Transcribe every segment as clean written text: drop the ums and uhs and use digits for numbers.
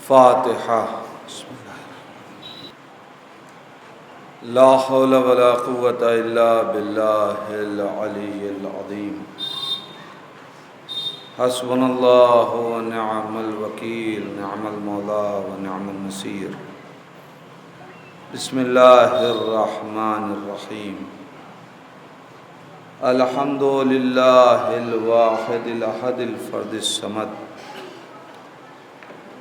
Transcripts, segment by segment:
فاتحہ۔ بسم اللہ۔ لا حول ولا قوة الا باللہ العلی العظیم۔ حسبنا اللہ ونعم الوکیل، نعم المولا ونعم النصیر۔ بسم اللہ الرحمن الرحیم۔ الحمد للہ الواحد الاحد الفرد الصمد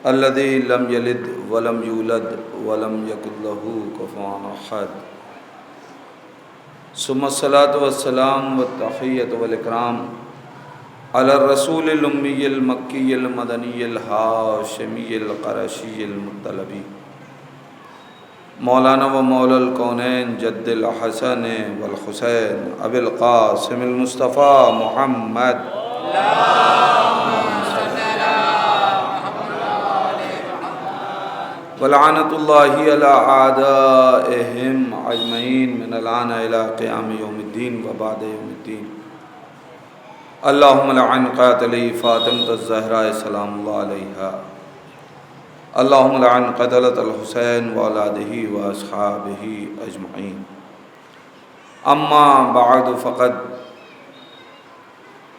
الذي لم يلد ولم يولد ولم يكن له كفوا احد، ثم الصلاة والسلام والتحية والإكرام على الرسول الأمي المكي المدني الهاشمي القرشي المطلبي مولانا و مولا الكونين جد الحسن والحسين أبي القاسم المصطفى محمد ولعنت اللہ علی اعدائهم اجمعین من الآن الى قیام یوم الدین و بعد یوم الدین۔ اللہم لعن قاتلی فاطمۃ الزہراء سلام اللہ علیہا، اللہم لعن قتلۃ الحسین واولادہ واصحابہ اجمعین۔ اما بعد فقد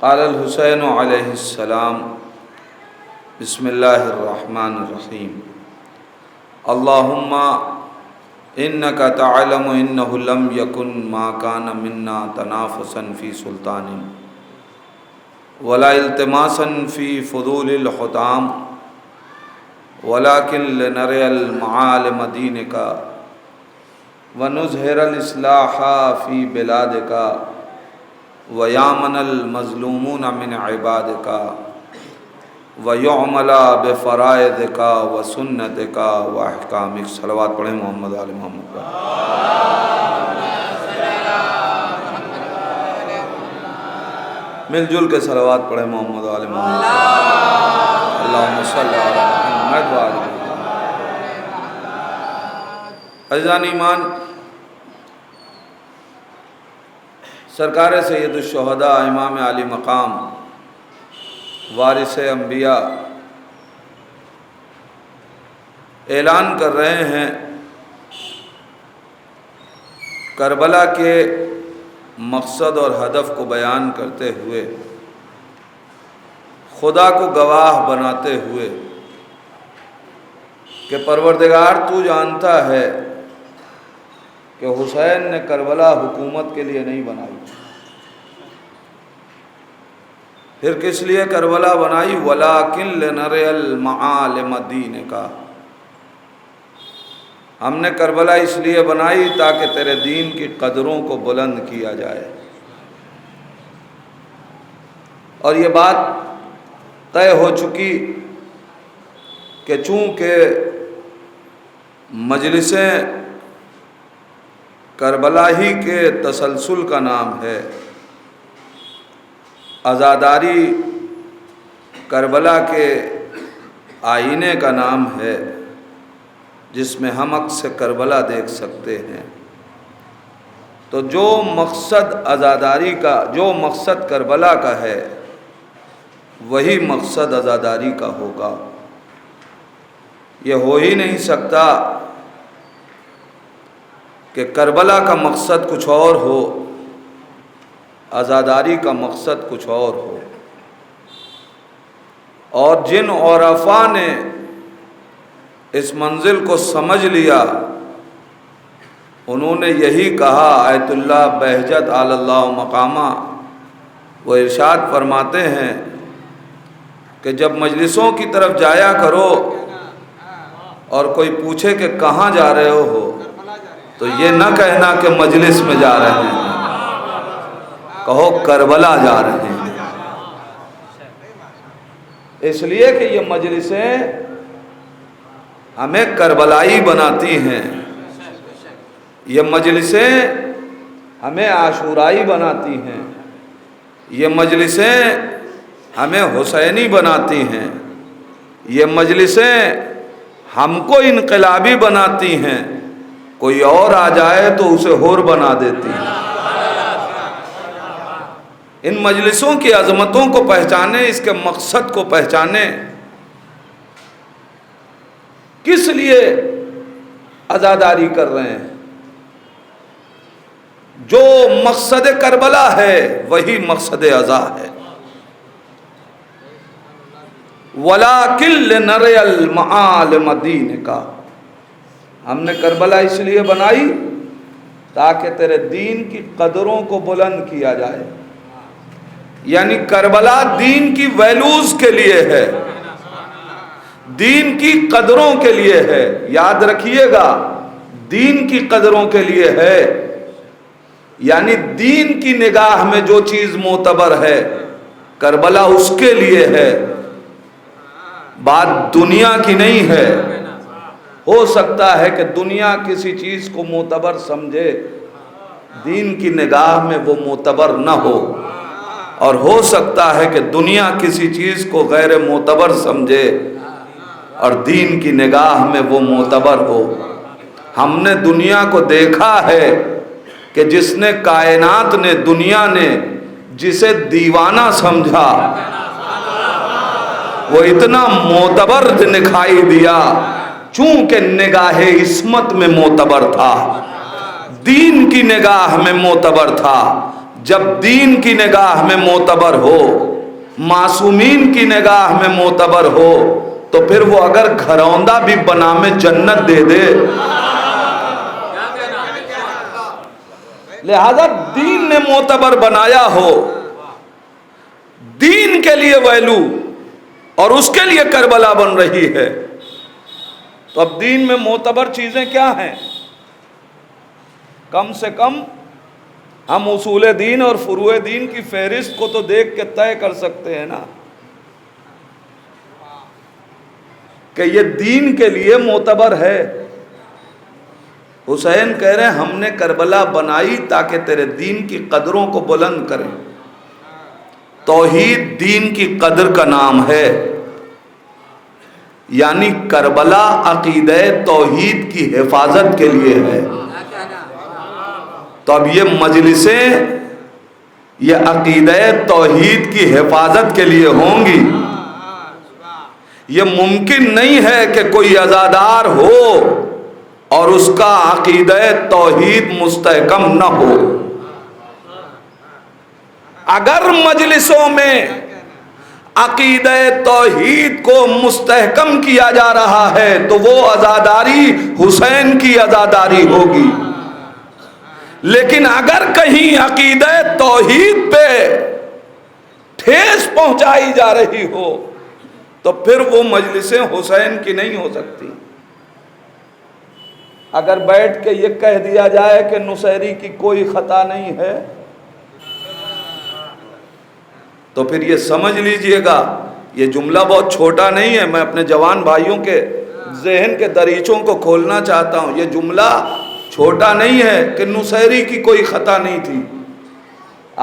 قال الحسین علیہ السلام بسم اللہ الرحمن الرحیم۔ اللہم انک تعلم انہ لم یکن ما کان منا تنافسا فی سلطان ولا التماسا فی فضول الحطام ولکن لنرى المعالم دینک ونظہر الاصلاح فی بلادک ویامن المظلومون من عبادک وَيُعْمَلَ بِفَرَائِضِكَ وَسُنَّتِكَ وَأَحْكَامِكَ۔ صلوات پڑھیں محمد آل محمد پر۔ مل جل کے صلوات پڑھیں محمد آل محمد۔ اللہم صلی علی محمد وآل محمد۔ عزیزان ایمان، سرکار سید الشہداء امام علی مقام وارث انبیاء اعلان کر رہے ہیں، کربلا کے مقصد اور ہدف کو بیان کرتے ہوئے، خدا کو گواہ بناتے ہوئے کہ پروردگار تو جانتا ہے کہ حسین نے کربلا حکومت کے لیے نہیں بنائی، پھر کس لیے کربلا بنائی؟ وَلَٰكِن لِنَرَى الْمَعَالِمَ دِينِكَ، ہم نے کربلا اس لیے بنائی تاکہ تیرے دین کی قدروں کو بلند کیا جائے۔ اور یہ بات طے ہو چکی کہ چونکہ مجلسیں کربلا ہی کے تسلسل کا نام ہے، عزاداری کربلا کے آئینے کا نام ہے، جس میں ہم عکس کربلا دیکھ سکتے ہیں، تو جو مقصد عزاداری کا، جو مقصد کربلا کا ہے، وہی مقصد عزاداری کا ہوگا۔ یہ ہو ہی نہیں سکتا کہ کربلا کا مقصد کچھ اور ہو، عزاداری کا مقصد کچھ اور ہو۔ اور جن عرفاء نے اس منزل کو سمجھ لیا، انہوں نے یہی کہا، آیت اللہ بہجت علی اللہ مقامہ، وہ ارشاد فرماتے ہیں کہ جب مجلسوں کی طرف جایا کرو اور کوئی پوچھے کہ کہاں جا رہے ہو، تو یہ نہ کہنا کہ مجلس میں جا رہے ہیں، کہو کربلا جا رہے ہیں، اس لیے کہ یہ مجلسیں ہمیں کربلائی بناتی ہیں، یہ مجلسیں ہمیں عاشورائی بناتی ہیں، یہ مجلسیں ہمیں حسینی بناتی ہیں، یہ مجلسیں ہم کو انقلابی بناتی ہیں، کوئی اور آ جائے تو اسے ہور بنا دیتی ہیں۔ ان مجلسوں کی عظمتوں کو پہچانیں، اس کے مقصد کو پہچانیں، کس لیے عزاداری کر رہے ہیں؟ جو مقصد کربلا ہے وہی مقصد عزا ہے. وَلَٰكِن لِنَرِيَ الْمَعَالِمَ دِينِكَ، ہم نے کربلا اس لیے بنائی تاکہ تیرے دین کی قدروں کو بلند کیا جائے. یعنی کربلا دین کی ویلوز کے لیے ہے، دین کی قدروں کے لیے ہے. یاد رکھیے گا، دین کی قدروں کے لیے ہے. یعنی دین کی نگاہ میں جو چیز معتبر ہے کربلا اس کے لیے ہے، بات دنیا کی نہیں ہے. ہو سکتا ہے کہ دنیا کسی چیز کو معتبر سمجھے، دین کی نگاہ میں وہ معتبر نہ ہو، اور ہو سکتا ہے کہ دنیا کسی چیز کو غیر معتبر سمجھے اور دین کی نگاہ میں وہ معتبر ہو. ہم نے دنیا کو دیکھا ہے کہ جس نے کائنات نے، دنیا نے جسے دیوانہ سمجھا وہ اتنا معتبر دکھائی دیا چونکہ نگاہ عصمت میں معتبر تھا، دین کی نگاہ میں معتبر تھا. جب دین کی نگاہ میں معتبر ہو، معصومین کی نگاہ میں معتبر ہو، تو پھر وہ اگر گھروندہ بھی بنا میں جنت دے دے. لہذا دین نے معتبر بنایا ہو، دین کے لیے ویلو، اور اس کے لیے کربلا بن رہی ہے. تو اب دین میں معتبر چیزیں کیا ہیں؟ کم سے کم ہم اصول دین اور فروع دین کی فہرست کو تو دیکھ کے طے کر سکتے ہیں نا کہ یہ دین کے لیے معتبر ہے. حسین کہہ رہے ہیں ہم نے کربلا بنائی تاکہ تیرے دین کی قدروں کو بلند کریں. توحید دین کی قدر کا نام ہے، یعنی کربلا عقیدہ توحید کی حفاظت کے لیے ہے. تو اب یہ مجلسیں یہ عقیدہ توحید کی حفاظت کے لیے ہوں گی. یہ ممکن نہیں ہے کہ کوئی عزادار ہو اور اس کا عقیدہ توحید مستحکم نہ ہو. اگر مجلسوں میں عقیدہ توحید کو مستحکم کیا جا رہا ہے تو وہ عزاداری حسین کی عزاداری ہوگی. لیکن اگر کہیں عقیدہ توحید پہ ٹھیس پہنچائی جا رہی ہو تو پھر وہ مجلسیں حسین کی نہیں ہو سکتی. اگر بیٹھ کے یہ کہہ دیا جائے کہ نصیری کی کوئی خطا نہیں ہے تو پھر یہ سمجھ لیجئے گا یہ جملہ بہت چھوٹا نہیں ہے. میں اپنے جوان بھائیوں کے ذہن کے دریچوں کو کھولنا چاہتا ہوں. یہ جملہ چھوٹا نہیں ہے کہ نصیری کی کوئی خطا نہیں تھی.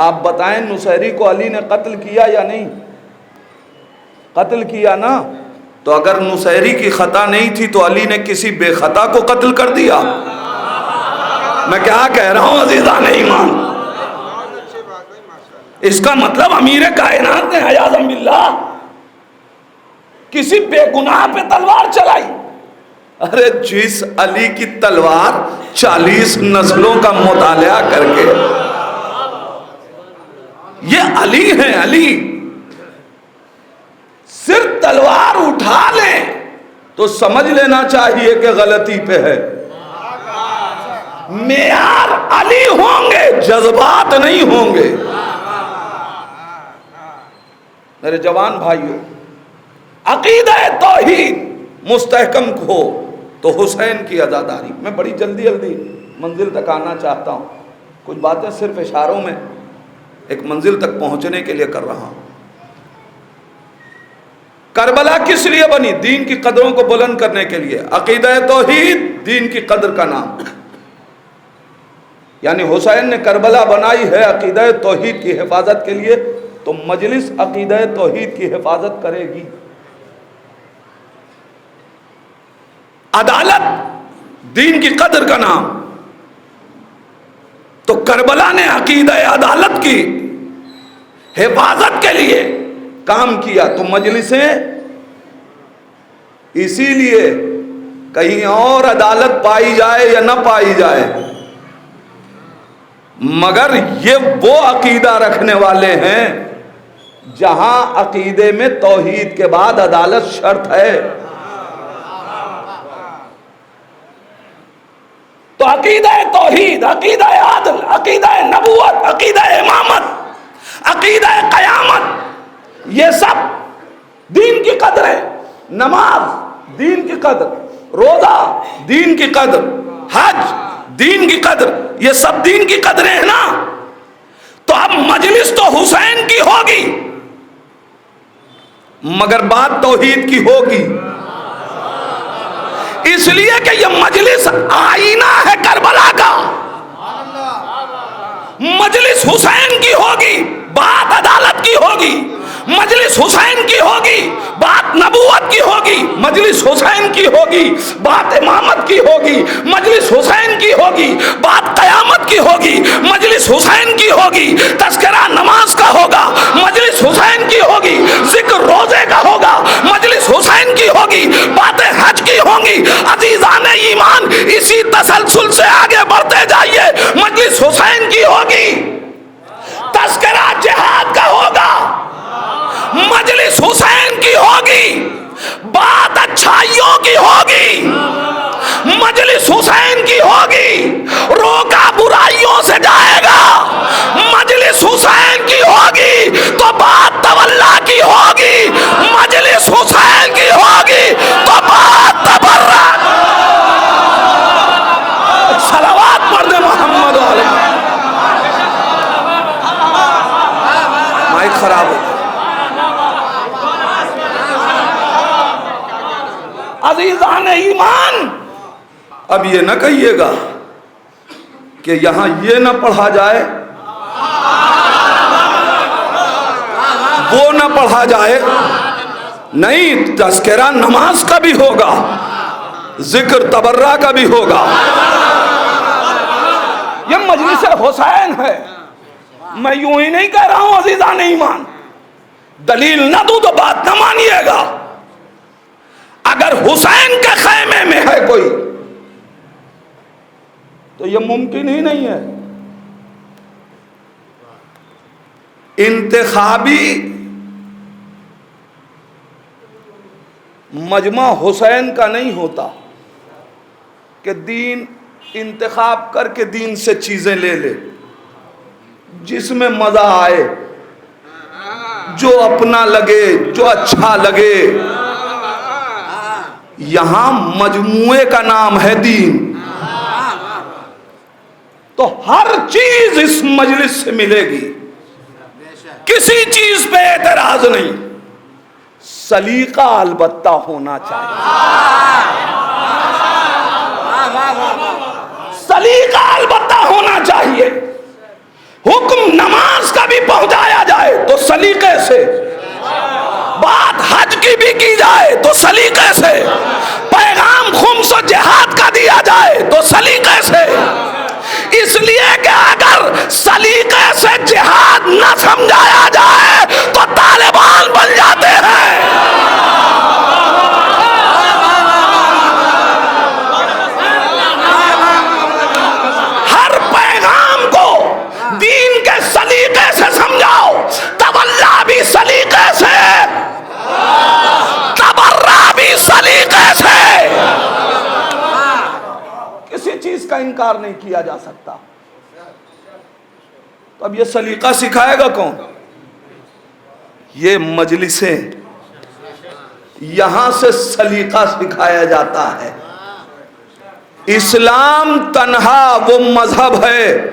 آپ بتائیں نصیری کو علی نے قتل کیا یا نہیں؟ قتل کیا نا. تو اگر نصیری کی خطا نہیں تھی تو علی نے کسی بے خطا کو قتل کر دیا. میں کیا کہہ رہا ہوں عزیزان ایمان؟ اس کا مطلب امیر کائنات نے عیاذاً باللہ کسی بے گناہ پہ تلوار چلائی. ارے جس علی کی تلوار 40 نسلوں کا مطالعہ کر کے، یہ علی ہیں، علی صرف تلوار اٹھا لیں تو سمجھ لینا چاہیے کہ غلطی پہ ہے. معیار علی ہوں گے، جذبات نہیں ہوں گے. میرے جوان بھائیوں، عقیدہ توحید مستحکم ہو تو حسین کی عزاداری. میں بڑی جلدی منزل تک آنا چاہتا ہوں. کچھ باتیں صرف اشاروں میں ایک منزل تک پہنچنے کے لیے کر رہا ہوں. کربلا کس لیے بنی؟ دین کی قدروں کو بلند کرنے کے لیے. عقیدہ توحید دین کی قدر کا نام. یعنی حسین نے کربلا بنائی ہے عقیدہ توحید کی حفاظت کے لیے، تو مجلس عقیدہ توحید کی حفاظت کرے گی. عدالت دین کی قدر کا نام. تو کربلا نے عقیدہ عدالت کی حفاظت کے لیے کام کیا. تو مجلسیں اسی لیے کہیں اور عدالت پائی جائے یا نہ پائی جائے، مگر یہ وہ عقیدہ رکھنے والے ہیں جہاں عقیدے میں توحید کے بعد عدالت شرط ہے۔ تو عقیدہ توحید، عقیدہ عدل، عقیدہ نبوت، عقیدہ امامت، عقیدہ قیامت، یہ سب دین کی قدر ہے۔ نماز دین کی قدر، روزہ دین کی قدر، حج دین کی قدر، یہ سب دین کی قدریں ہیں نا۔ تو اب مجلس تو حسین کی ہوگی مگر بات توحید کی ہوگی، اس لیے کہ یہ مجلس آئینہ ہے کربلا کا۔ مجلس حسین کی ہوگی، بات عدالت کی ہوگی۔ مجلس حسین کی ہوگی، بات نبوت کی ہوگی۔ مجلس حسین کی ہوگی، بات امامت کی ہوگی۔ مجلس حسین کی ہوگی، بات قیامت کی ہوگی۔ مجلس حسین کی ہوگی، تذکرہ نماز کا ہوگا۔ مجلس حسین کی ہوگی، ذکر روزے کا ہوگا۔ مجلس حسین کی ہوگی، باتیں حج کی ہوں گی۔ عزیزان ایمان، اسی تسلسل سے آگے بڑھتے جائیے۔ مجلس حسین کی ہوگی، تذکرہ جہاد کا ہوگا۔ مجلس حسین کی ہوگی، بات اچھائیوں کی ہوگی۔ مجلس حسین کی ہوگی، روکا برائیوں سے جائے گا۔ مجلس حسین کی ہوگی تو بات تولا کی ہوگی۔ مجلس حسین کی ہوگی تو بات تبرہ۔ صلوات پڑھ دے محمد علیہ۔ مائک خراب ہو۔ عزیزان ایمان، اب یہ نہ کہیے گا کہ یہاں یہ نہ پڑھا جائے، وہ نہ پڑھا جائے۔ نہیں، تذکرہ نماز کا بھی ہوگا، ذکر تبرہ کا بھی ہوگا۔ یہ مجلس حسین ہے، میں یوں ہی نہیں کہہ رہا ہوں عزیزان ایمان۔ دلیل نہ دوں تو بات نہ مانیے گا۔ اگر حسین کے خیمے میں ہے کوئی تو یہ ممکن ہی نہیں ہے۔ انتخابی مجمع حسین کا نہیں ہوتا کہ دین انتخاب کر کے دین سے چیزیں لے لے، جس میں مزہ آئے، جو اپنا لگے، جو اچھا لگے۔ یہاں مجموعے کا نام ہے دین، تو ہر چیز اس مجلس سے ملے گی، کسی چیز پہ اعتراض نہیں۔ سلیقہ البتہ ہونا چاہیے، سلیقہ البتہ ہونا چاہیے۔ حکم نماز کا بھی پہنچایا جائے تو سلیقے سے، بات حج کی بھی کی جائے تو سلیقے سے، پیغام خمس و جہاد کا دیا جائے تو سلیقے سے۔ اس لیے کہ اگر سلیقے سے جہاد نہ سمجھایا جائے تو طالبان بن جاتے ہیں۔ ہر پیغام کو دین کے سلیقے سے سمجھاؤ، تولا بھی سلیقے سے، تبرہ بھی سلیقے سے۔ کسی چیز کا انکار نہیں کیا جا سکتا۔ تو اب یہ سلیقہ سکھائے گا کون؟ یہ مجلسیں، یہاں سے سلیقہ سکھایا جاتا ہے۔ اسلام تنہا وہ مذہب ہے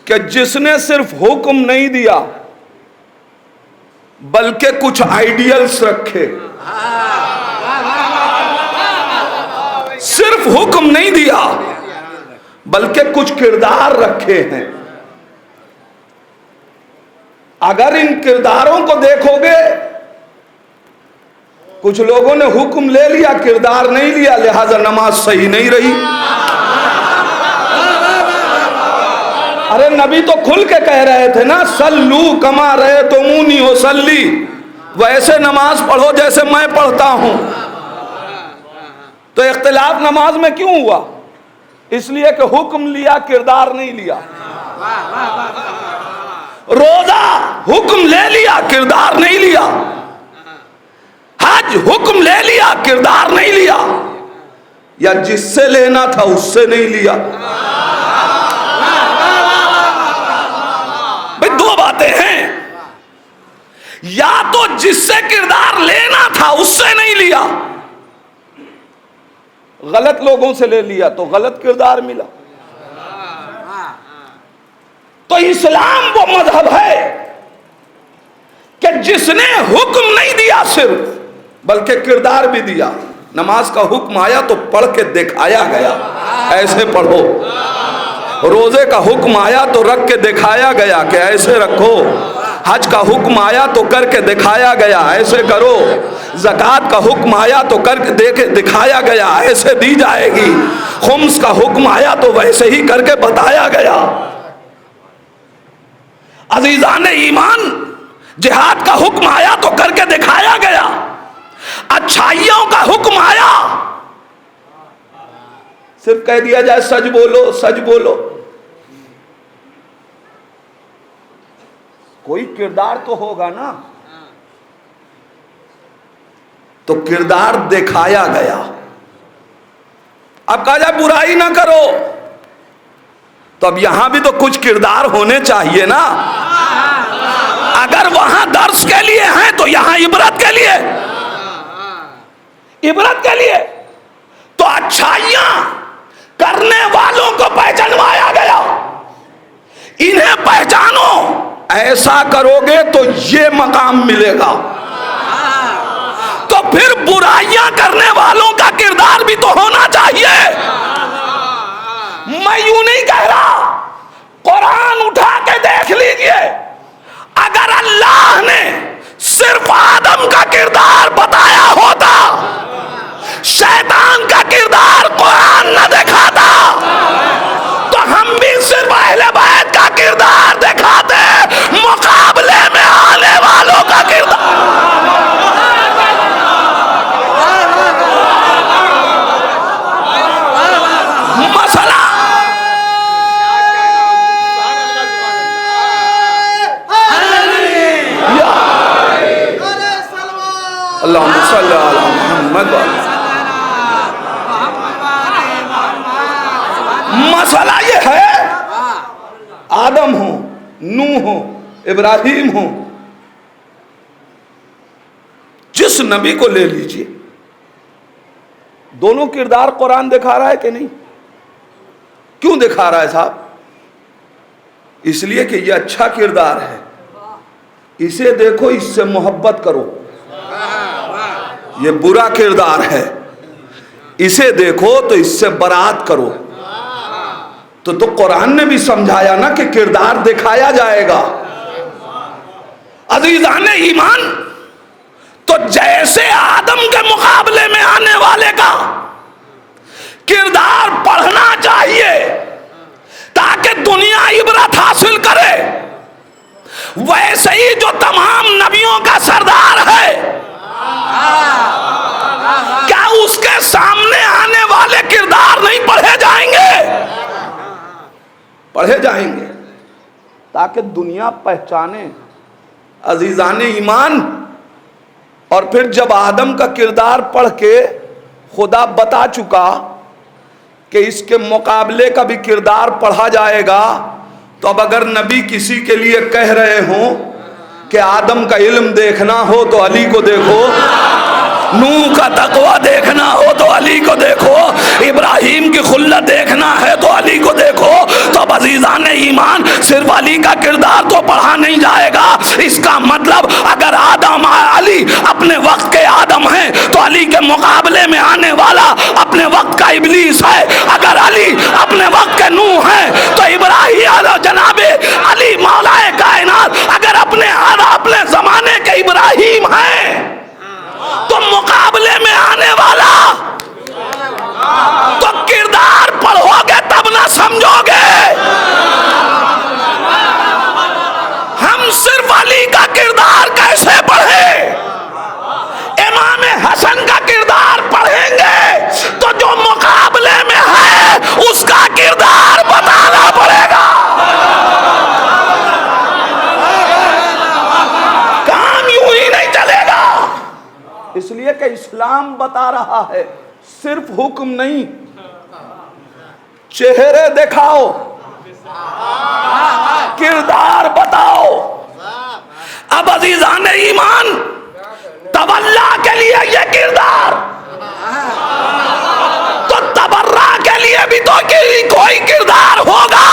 کہ جس نے صرف حکم نہیں دیا بلکہ کچھ آئیڈیلز رکھے۔ صرف حکم نہیں دیا بلکہ کچھ کردار رکھے ہیں۔ اگر ان کرداروں کو دیکھو گے، کچھ لوگوں نے حکم لے لیا، کردار نہیں لیا، لہذا نماز صحیح نہیں رہی۔ ارے نبی تو کھل کے کہہ رہے تھے نا، سلو کما رأیتمونی اصلی، ویسے نماز پڑھو جیسے میں پڑھتا ہوں۔ تو اختلاف نماز میں کیوں ہوا؟ اس لیے کہ حکم لیا، کردار نہیں لیا۔ روزہ حکم لے لیا، کردار نہیں لیا۔ حج حکم لے لیا، کردار نہیں لیا، یا جس سے لینا تھا اس سے نہیں لیا۔ بھئی دو باتیں ہیں، یا تو جس سے کردار لینا تھا اس سے نہیں لیا، غلط لوگوں سے لے لیا تو غلط کردار ملا۔ تو اسلام وہ مذہب ہے کہ جس نے حکم نہیں دیا صرف، بلکہ کردار بھی دیا۔ نماز کا حکم آیا تو پڑھ کے دکھایا گیا، ایسے پڑھو۔ روزے کا حکم آیا تو رکھ کے دکھایا گیا کہ ایسے رکھو۔ حج کا حکم آیا تو کر کے دکھایا گیا، ایسے کرو۔ زکوٰۃ کا حکم آیا تو کر کے دکھایا گیا، ایسے دی جائے گی۔ خمس کا حکم آیا تو ویسے ہی کر کے بتایا گیا۔ عزیزان ایمان، جہاد کا حکم آیا تو کر کے دکھایا گیا۔ اچھائیوں کا حکم آیا، صرف کہہ دیا جائے سچ بولو سچ بولو، کوئی کردار تو ہوگا نا۔ تو کردار دکھایا گیا۔ اب کہا جائے برائی نہ کرو، تو اب یہاں بھی تو کچھ کردار ہونے چاہیے نا۔ اگر وہاں درس کے لیے ہیں تو یہاں عبرت کے لیے، عبرت کے لیے۔ تو اچھائیاں کرنے والوں کو پہچانوایا گیا، انہیں پہچانو، ایسا کرو گے تو یہ مقام ملے گا۔ تو پھر برائیاں کرنے والوں کا کردار بھی تو ہونا چاہیے۔ میں یوں نہیں کہہ رہا، قرآن اٹھا کے دیکھ لیجئے، اگر اللہ نے صرف آدم کا کردار بتایا ہوتا، شیطان کا کردار قرآن نہ دکھاتا، تو ہم بھی صرف اہل بیت کا کردار دکھاتے، مقابلے میں آنے والوں کا کردار۔ مسئلہ اللہم صلی علی محمد۔ مسئلہ یہ ہے، آدم ہو، نوح ہو، ابراہیم ہو، جس نبی کو لے لیجئے، دونوں کردار قرآن دکھا رہا ہے کہ نہیں؟ کیوں دکھا رہا ہے صاحب؟ اس لیے کہ یہ اچھا کردار ہے، اسے دیکھو، اس سے محبت کرو۔ یہ برا کردار ہے، اسے دیکھو تو اس سے برات کرو۔ تو قرآن نے بھی سمجھایا نا کہ کردار دکھایا جائے گا۔ عزیزان ایمان، تو جیسے آدم کے مقابلے میں آنے والے کا کردار پڑھنا چاہیے تاکہ دنیا عبرت حاصل کرے، ویسے ہی جو تمام نبیوں کا سردار ہے، کیا اس کے سامنے آنے والے کردار نہیں پڑھے جائیں گے؟ پڑھے جائیں گے تاکہ دنیا پہچانے۔ عزیزان ایمان، اور پھر جب آدم کا کردار پڑھ کے خدا بتا چکا کہ اس کے مقابلے کا بھی کردار پڑھا جائے گا، تو اب اگر نبی کسی کے لیے کہہ رہے ہوں کہ آدم کا علم دیکھنا ہو تو علی کو دیکھو، نوح کا تقوی دیکھنا ہو تو علی کو دیکھو، ابراہیم کی خلت دیکھنا ہے تو علی کو دیکھو، تو اب عزیزان ایمان صرف علی کا کردار تو پڑھا نہیں جائے گا۔ اس کا مطلب اگر آدم علی اپنے وقت کے آدم ہیں تو علی کے مقابلے میں آنے والا اپنے وقت کا ابلیس ہے۔ اگر علی اپنے وقت کے نوح ہیں تو ابراہیم جناب علی مولا کائنات اگر اپنے زمانے کے ابراہیم ہیں تو مقابلے میں آنے والا، تو کردار پڑھو گے تب نہ سمجھو گے۔ ہم صرف علی کا کردار کیسے پڑھیں؟ امام حسن کا کردار پڑھیں گے تو آ رہا ہے، صرف حکم نہیں، چہرے دکھاؤ، کردار بتاؤ۔ اب عزیزان ایمان، تولا کے لیے یہ کردار، تو تبرہ کے لیے بھی تو کوئی کردار ہوگا۔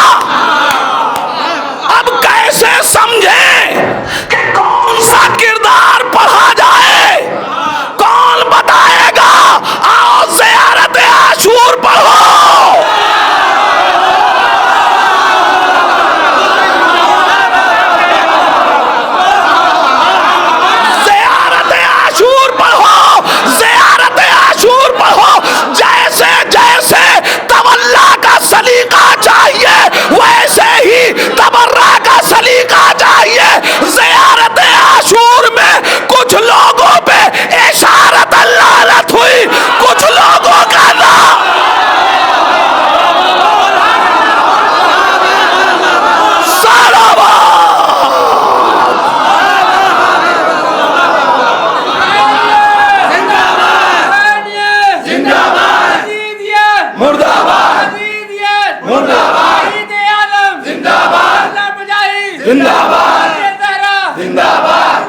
اب کیسے سمجھیں کہ کون سا کردار پڑھا جائے؟ کون بتائے گا؟ آؤ زیارت عاشور پڑھو۔ زیارت عاشور پڑھو، زیارت عاشور پڑھو۔ جیسے جیسے تولا کا سلیقہ چاہیے، ویسے ہی تبرہ کا سلیقہ چاہیے۔ زیارت عاشور میں کچھ لوگوں پہ اشارت لعنت ہوئی، کچھ لوگوں کا نام زندہ باد، زندہ باد،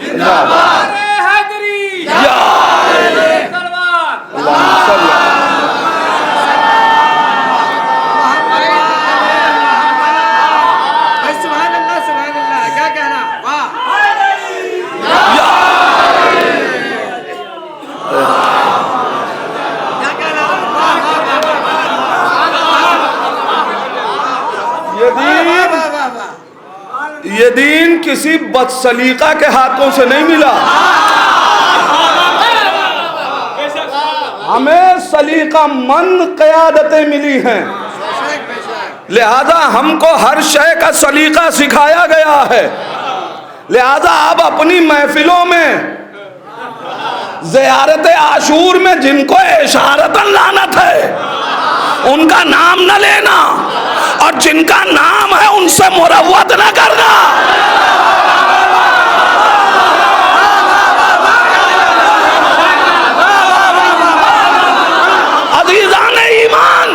زندہ باد، حیدری، سبحان اللہ سبحان اللہ، کیا کہنا، واہ۔ یہ دین کسی بد سلیقہ کے ہاتھوں سے نہیں ملا، ہمیں سلیقہ مند قیادتیں ملی ہیں، لہذا ہم کو ہر شے کا سلیقہ سکھایا گیا ہے۔ لہذا اب اپنی محفلوں میں زیارت عاشور میں جن کو اشارت لعنت ہے ان کا نام نہ لینا، اور جن کا نام ہے ان سے مروت نہ کرنا۔ عزیزان ایمان،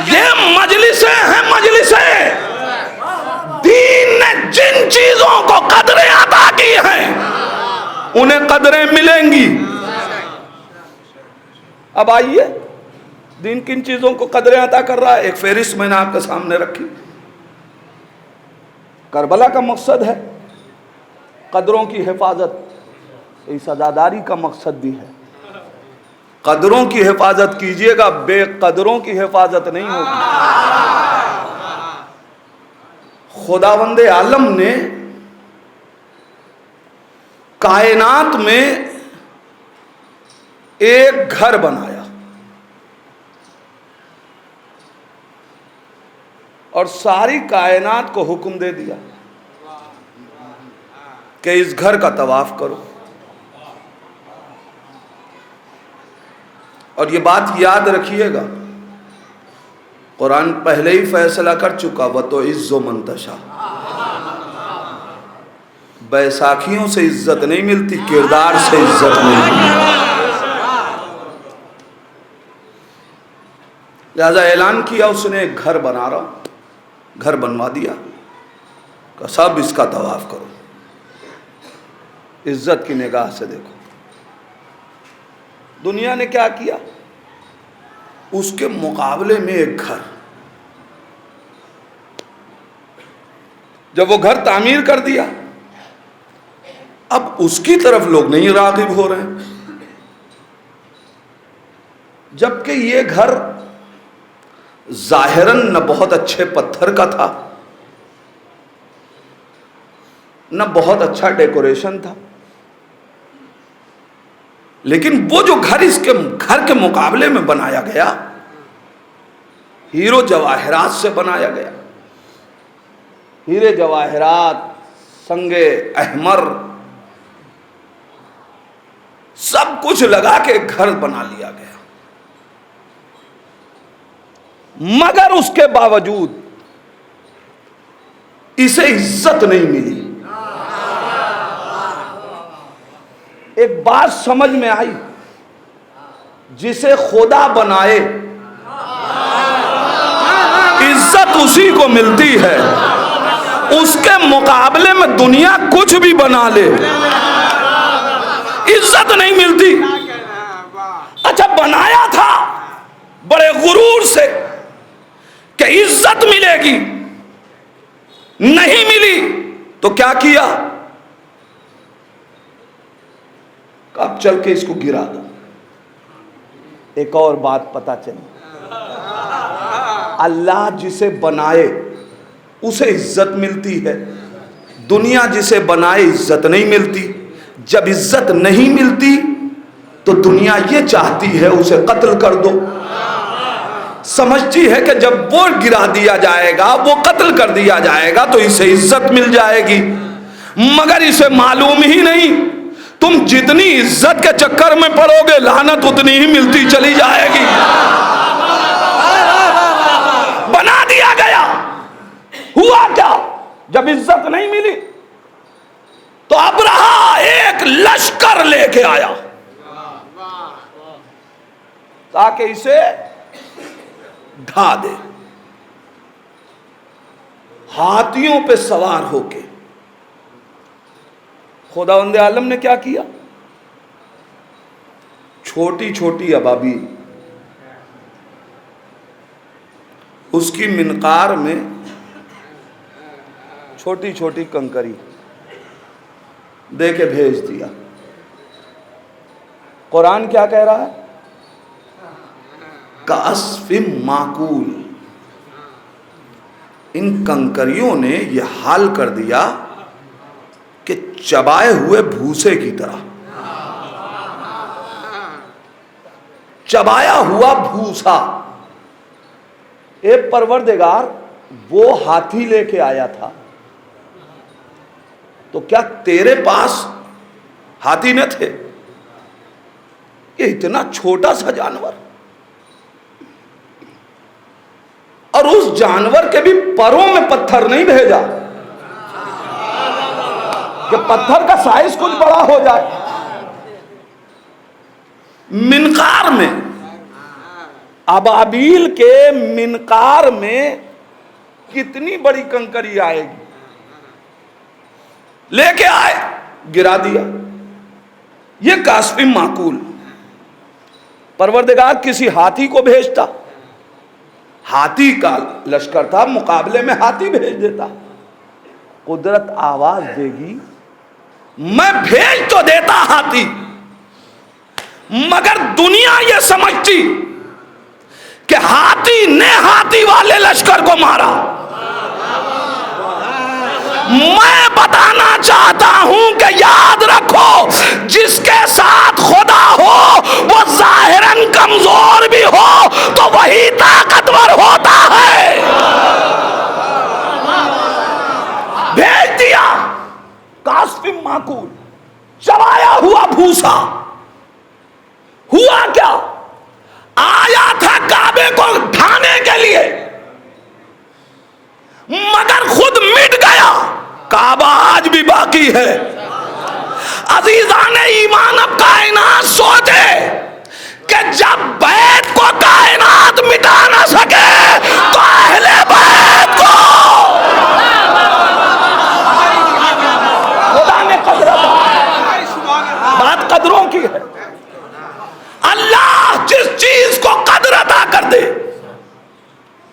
یہ مجلسیں ہیں، مجلسیں دین نے جن چیزوں کو قدریں عطا کی ہیں انہیں قدریں ملیں گی۔ اب آئیے، دین کن چیزوں کو قدریں عطا کر رہا ہے؟ ایک فہرست میں نے آپ کے سامنے رکھی۔ کربلا کا مقصد ہے قدروں کی حفاظت، عزاداری کا مقصد بھی ہے۔ قدروں کی حفاظت کیجئے گا، بے قدروں کی حفاظت نہیں ہوگی۔ خداوند عالم نے کائنات میں ایک گھر بنایا اور ساری کائنات کو حکم دے دیا کہ اس گھر کا طواف کرو۔ اور یہ بات یاد رکھیے گا، قرآن پہلے ہی فیصلہ کر چکا، وَتُعِزُّ مَن تَشَاءُ۔ بیساکھیوں سے عزت نہیں ملتی، کردار سے عزت ملتی۔ لہذا اعلان کیا اس نے، ایک گھر بنا رہا، گھر بنوا دیا کہ سب اس کا طواف کرو۔ عزت کی نگاہ سے دیکھو دنیا نے کیا کیا، اس کے مقابلے میں ایک گھر۔ جب وہ گھر تعمیر کر دیا، اب اس کی طرف لوگ نہیں راغب ہو رہے ہیں، جبکہ یہ گھر ظاہراً نہ بہت اچھے پتھر کا تھا، نہ بہت اچھا ڈیکوریشن تھا، لیکن وہ جو گھر اس کے گھر کے مقابلے میں بنایا گیا، ہیرو جواہرات سے بنایا گیا۔ ہیرے جواہرات، سنگ احمر، سب کچھ لگا کے گھر بنا لیا گیا، مگر اس کے باوجود اسے عزت نہیں ملی۔ ایک بات سمجھ میں آئی، جسے خدا بنائے عزت اسی کو ملتی ہے، اس کے مقابلے میں دنیا کچھ بھی بنا لے عزت نہیں ملتی۔ اچھا بنایا تھا بڑے غرور سے کہ عزت ملے گی، نہیں ملی تو کیا کیا؟ اب چل کے اس کو گرا دو۔ ایک اور بات پتا چلی، اللہ جسے بنائے اسے عزت ملتی ہے، دنیا جسے بنائے عزت نہیں ملتی۔ جب عزت نہیں ملتی تو دنیا یہ چاہتی ہے اسے قتل کر دو، سمجھتی ہے کہ جب وہ گرا دیا جائے گا، وہ قتل کر دیا جائے گا تو اسے عزت مل جائے گی، مگر اسے معلوم ہی نہیں تم جتنی عزت کے چکر میں پڑو گے لعنت اتنی ہی ملتی چلی جائے گی۔ بنا دیا گیا، ہوا کیا؟ جب عزت نہیں ملی تو ابرہہ ایک لشکر لے کے آیا تاکہ اسے ڈھا دے۔ ہاتھیوں پہ سوار ہو کے خداوند عالم نے کیا کیا؟ چھوٹی چھوٹی ابابیل، اس کی منقار میں چھوٹی چھوٹی کنکری دے کے بھیج دیا۔ قرآن کیا کہہ رہا ہے؟ کعصف معقول، ان کنکریوں نے یہ حال کر دیا کہ چبائے ہوئے بھوسے کی طرح، چبایا ہوا بھوسا۔ اے پروردگار، وہ ہاتھی لے کے آیا تھا تو کیا تیرے پاس ہاتھی نہ تھے؟ یہ اتنا چھوٹا سا جانور، اور اس جانور کے بھی پروں میں پتھر نہیں بھیجا کہ پتھر کا سائز کچھ بڑا ہو جائے۔ منقار میں، ابابیل کے منقار میں کتنی بڑی کنکری آئے گی، لے کے آئے، گرا دیا۔ یہ کعصف معقول۔ پروردگار کسی ہاتھی کو بھیجتا، ہاتھی کا لشکر تھا، مقابلے میں ہاتھی بھیج دیتا۔ قدرت آواز دے گی، میں بھیج تو دیتا ہاتھی، مگر دنیا یہ سمجھتی کہ ہاتھی نے ہاتھی والے لشکر کو مارا۔ میں بتانا چاہتا ہوں کہ یاد رکھو، جس کے ساتھ خدا ہو وہ ظاہراً کمزور بھی ہو تو وہی طاقتور ہوتا ہے۔ بھیج دیا کعصف معقول، چبایا ہوا بھوسا۔ ہوا کیا؟ آیا تھا کعبے کو ڈھانے کے لیے، مگر خود مٹ گیا۔ کعبہ آج بھی باقی ہے۔ عزیزان ایمان، اب کائنات سوچے کہ جب بیت کو کائنات مٹا نہ سکے تو اہل بیت کو خدا نے قدرت، بات قدروں کی ہے۔ اللہ جس چیز کو قدر عطا کر دے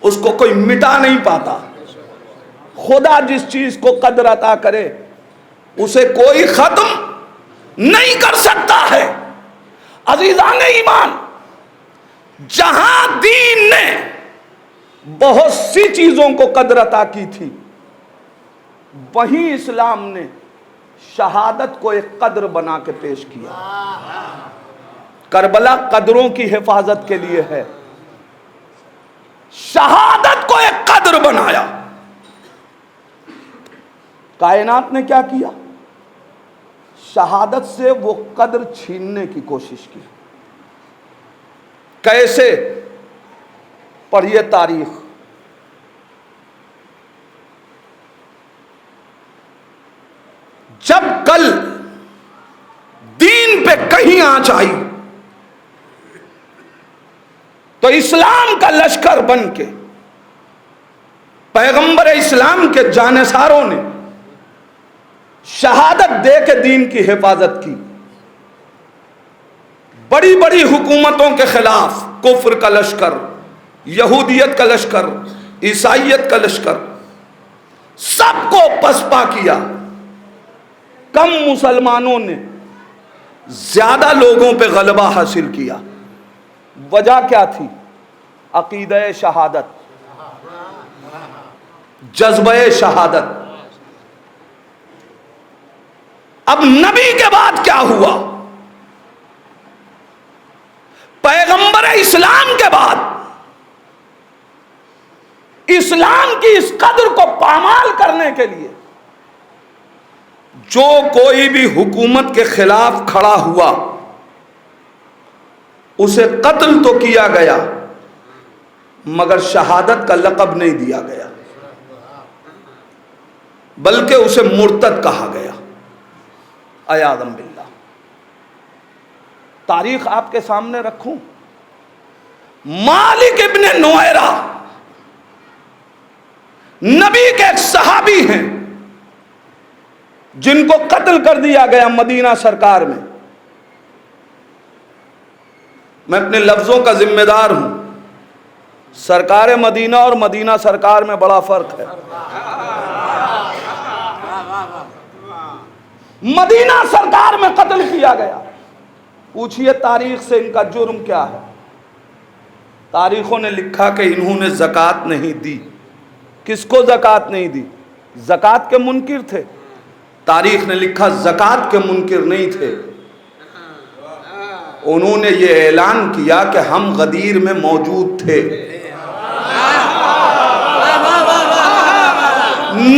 اس کو کوئی مٹا نہیں پاتا۔ خدا جس چیز کو قدر عطا کرے اسے کوئی ختم نہیں کر سکتا ہے۔ عزیزان ایمان، جہاں دین نے بہت سی چیزوں کو قدر عطا کی تھی، وہیں اسلام نے شہادت کو ایک قدر بنا کے پیش کیا۔ کربلا قدروں کی حفاظت کے لیے ہے، شہادت کو ایک قدر بنایا۔ کائنات نے کیا کیا؟ شہادت سے وہ قدر چھیننے کی کوشش کی۔ کیسے؟ پڑھیے تاریخ۔ جب کل دین دین پہ کہیں آنچ آئی تو اسلام کا لشکر بن کے پیغمبر اسلام کے جانثاروں نے شہادت دے کے دین کی حفاظت کی. بڑی بڑی حکومتوں کے خلاف کفر کا لشکر، یہودیت کا لشکر، عیسائیت کا لشکر، سب کو پسپا کیا. کم مسلمانوں نے زیادہ لوگوں پہ غلبہ حاصل کیا. وجہ کیا تھی؟ عقیدہ شہادت، جذبہ شہادت. اب نبی کے بعد کیا ہوا؟ پیغمبر اسلام کے بعد اسلام کی اس قدر کو پامال کرنے کے لیے جو کوئی بھی حکومت کے خلاف کھڑا ہوا اسے قتل تو کیا گیا مگر شہادت کا لقب نہیں دیا گیا، بلکہ اسے مرتد کہا گیا. عیاذ باللہ. تاریخ آپ کے سامنے رکھوں. مالک ابن نویرہ نبی کے ایک صحابی ہیں جن کو قتل کر دیا گیا مدینہ سرکار میں. میں اپنے لفظوں کا ذمہ دار ہوں. سرکار مدینہ اور مدینہ سرکار میں بڑا فرق ہے. مدینہ سرکار میں قتل کیا گیا. پوچھئے تاریخ سے ان کا جرم کیا ہے؟ تاریخوں نے لکھا کہ انہوں نے زکوٰۃ نہیں دی. کس کو زکوٰۃ نہیں دی؟ زکوٰۃ کے منکر تھے. تاریخ نے لکھا زکوٰۃ کے منکر نہیں تھے. انہوں نے یہ اعلان کیا کہ ہم غدیر میں موجود تھے.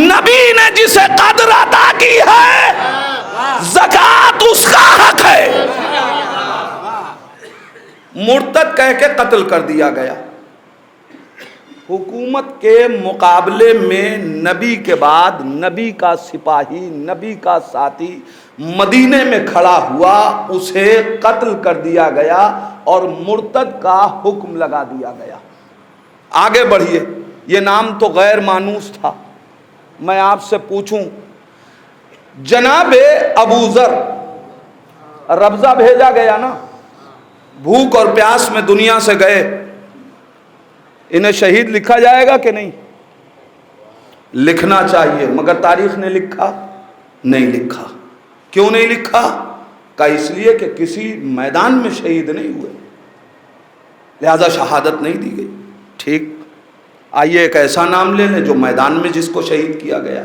نبی نے جسے قدر عطا کی ہے زکوٰۃ اس کا حق ہے. مرتد کہہ کے قتل کر دیا گیا. حکومت کے مقابلے میں نبی کے بعد نبی کا سپاہی، نبی کا ساتھی مدینے میں کھڑا ہوا، اسے قتل کر دیا گیا اور مرتد کا حکم لگا دیا گیا. آگے بڑھیے. یہ نام تو غیر مانوس تھا. میں آپ سے پوچھوں، جناب ابو ذر ربضہ بھیجا گیا نا، بھوک اور پیاس میں دنیا سے گئے، انہیں شہید لکھا جائے گا کہ نہیں؟ لکھنا چاہیے، مگر تاریخ نے لکھا نہیں لکھا. کیوں نہیں لکھا؟ کہ اس لیے کہ کسی میدان میں شہید نہیں ہوئے، لہذا شہادت نہیں دی گئی. ٹھیک، آئیے ایک ایسا نام لے لیں جو میدان میں جس کو شہید کیا گیا،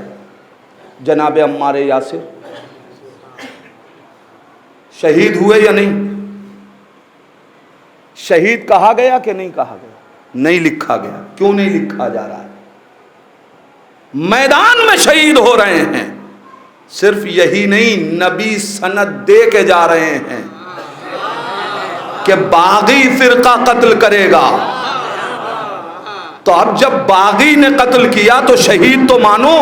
جناب عمار یاسر. شہید ہوئے یا نہیں؟ شہید کہا گیا کہ نہیں کہا گیا؟ نہیں لکھا گیا. کیوں نہیں لکھا جا رہا ہے؟ میدان میں شہید ہو رہے ہیں. صرف یہی نہیں، نبی سند دے کے جا رہے ہیں کہ باغی فرقہ قتل کرے گا. تو اب جب باغی نے قتل کیا تو شہید تو مانو،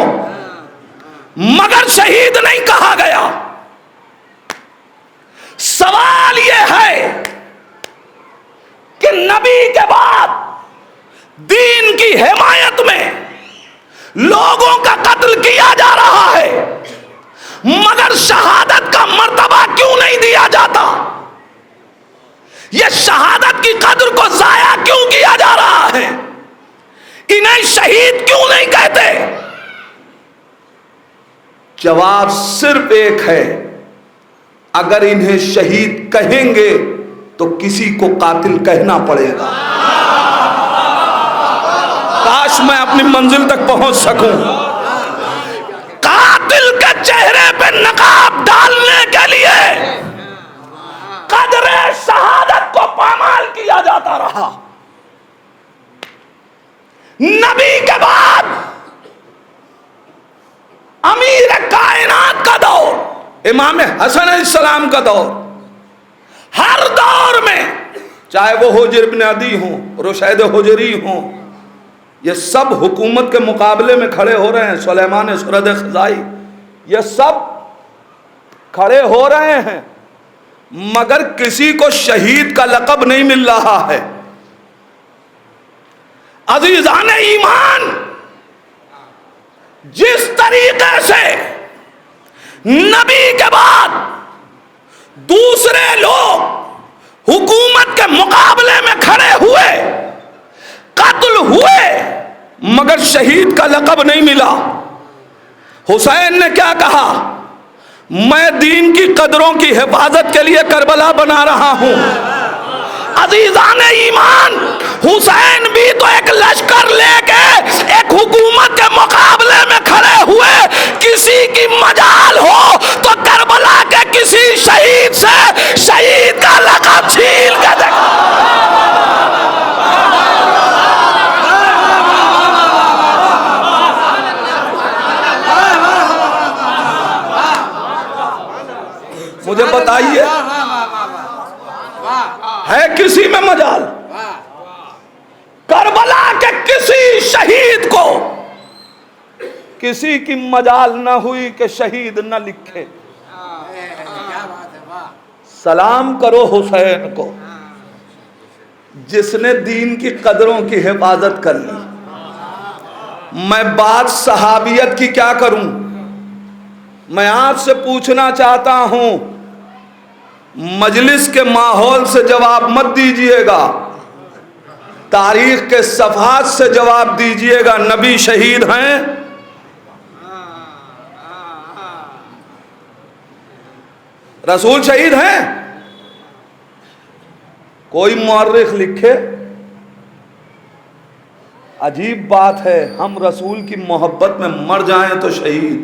مگر شہید نہیں کہا گیا. سوال یہ ہے کہ نبی کے بعد دین کی حمایت میں لوگوں کا قتل کیا جا رہا ہے مگر شہادت کا مرتبہ کیوں نہیں دیا جاتا؟ یہ شہادت کی قدر کو ضائع کیوں کیا جا رہا ہے؟ انہیں شہید کیوں نہیں کہتے؟ جواب صرف ایک ہے، اگر انہیں شہید کہیں گے تو کسی کو قاتل کہنا پڑے گا. کاش میں اپنی منزل تک پہنچ سکوں. قاتل کے چہرے پہ نقاب ڈالنے کے لیے قدر شہادت کو پامال کیا جاتا رہا. نبی کے بعد امیر کائنات کا دور، امام حسن علیہ السلام کا دور، ہر دور میں چاہے وہ حجر بن عدی ہوں، رشید حجری ہوں، یہ سب حکومت کے مقابلے میں کھڑے ہو رہے ہیں. سلیمان سرد خزائی، یہ سب کھڑے ہو رہے ہیں مگر کسی کو شہید کا لقب نہیں مل رہا ہے۔ عزیزان ایمان، جس طریقے سے نبی کے بعد دوسرے لوگ حکومت کے مقابلے میں کھڑے ہوئے، قتل ہوئے، مگر شہید کا لقب نہیں ملا، حسین نے کیا کہا؟ میں دین کی قدروں کی حفاظت کے لیے کربلا بنا رہا ہوں۔ عزیزان ایمان، حسین بھی تو ایک لشکر لے کے ایک حکومت کے مقابلے میں کھڑے ہوئے، کسی کی مجال ہو تو کربلا کے کسی شہید سے شہید کا لقب چھین کے دیکھا۔ مجھے بتائیے ہے کسی میں مجال؟ کربلا کے کسی شہید کو کسی کی مجال نہ ہوئی کہ شہید نہ لکھے۔ سلام کرو حسین کو جس نے دین کی قدروں کی حفاظت کر لی۔ میں بات صحابیت کی کیا کروں؟ میں آپ سے پوچھنا چاہتا ہوں، مجلس کے ماحول سے جواب مت دیجئے گا، تاریخ کے صفحات سے جواب دیجئے گا۔ نبی شہید ہیں؟ رسول شہید ہیں؟ کوئی مورخ لکھے۔ عجیب بات ہے، ہم رسول کی محبت میں مر جائیں تو شہید،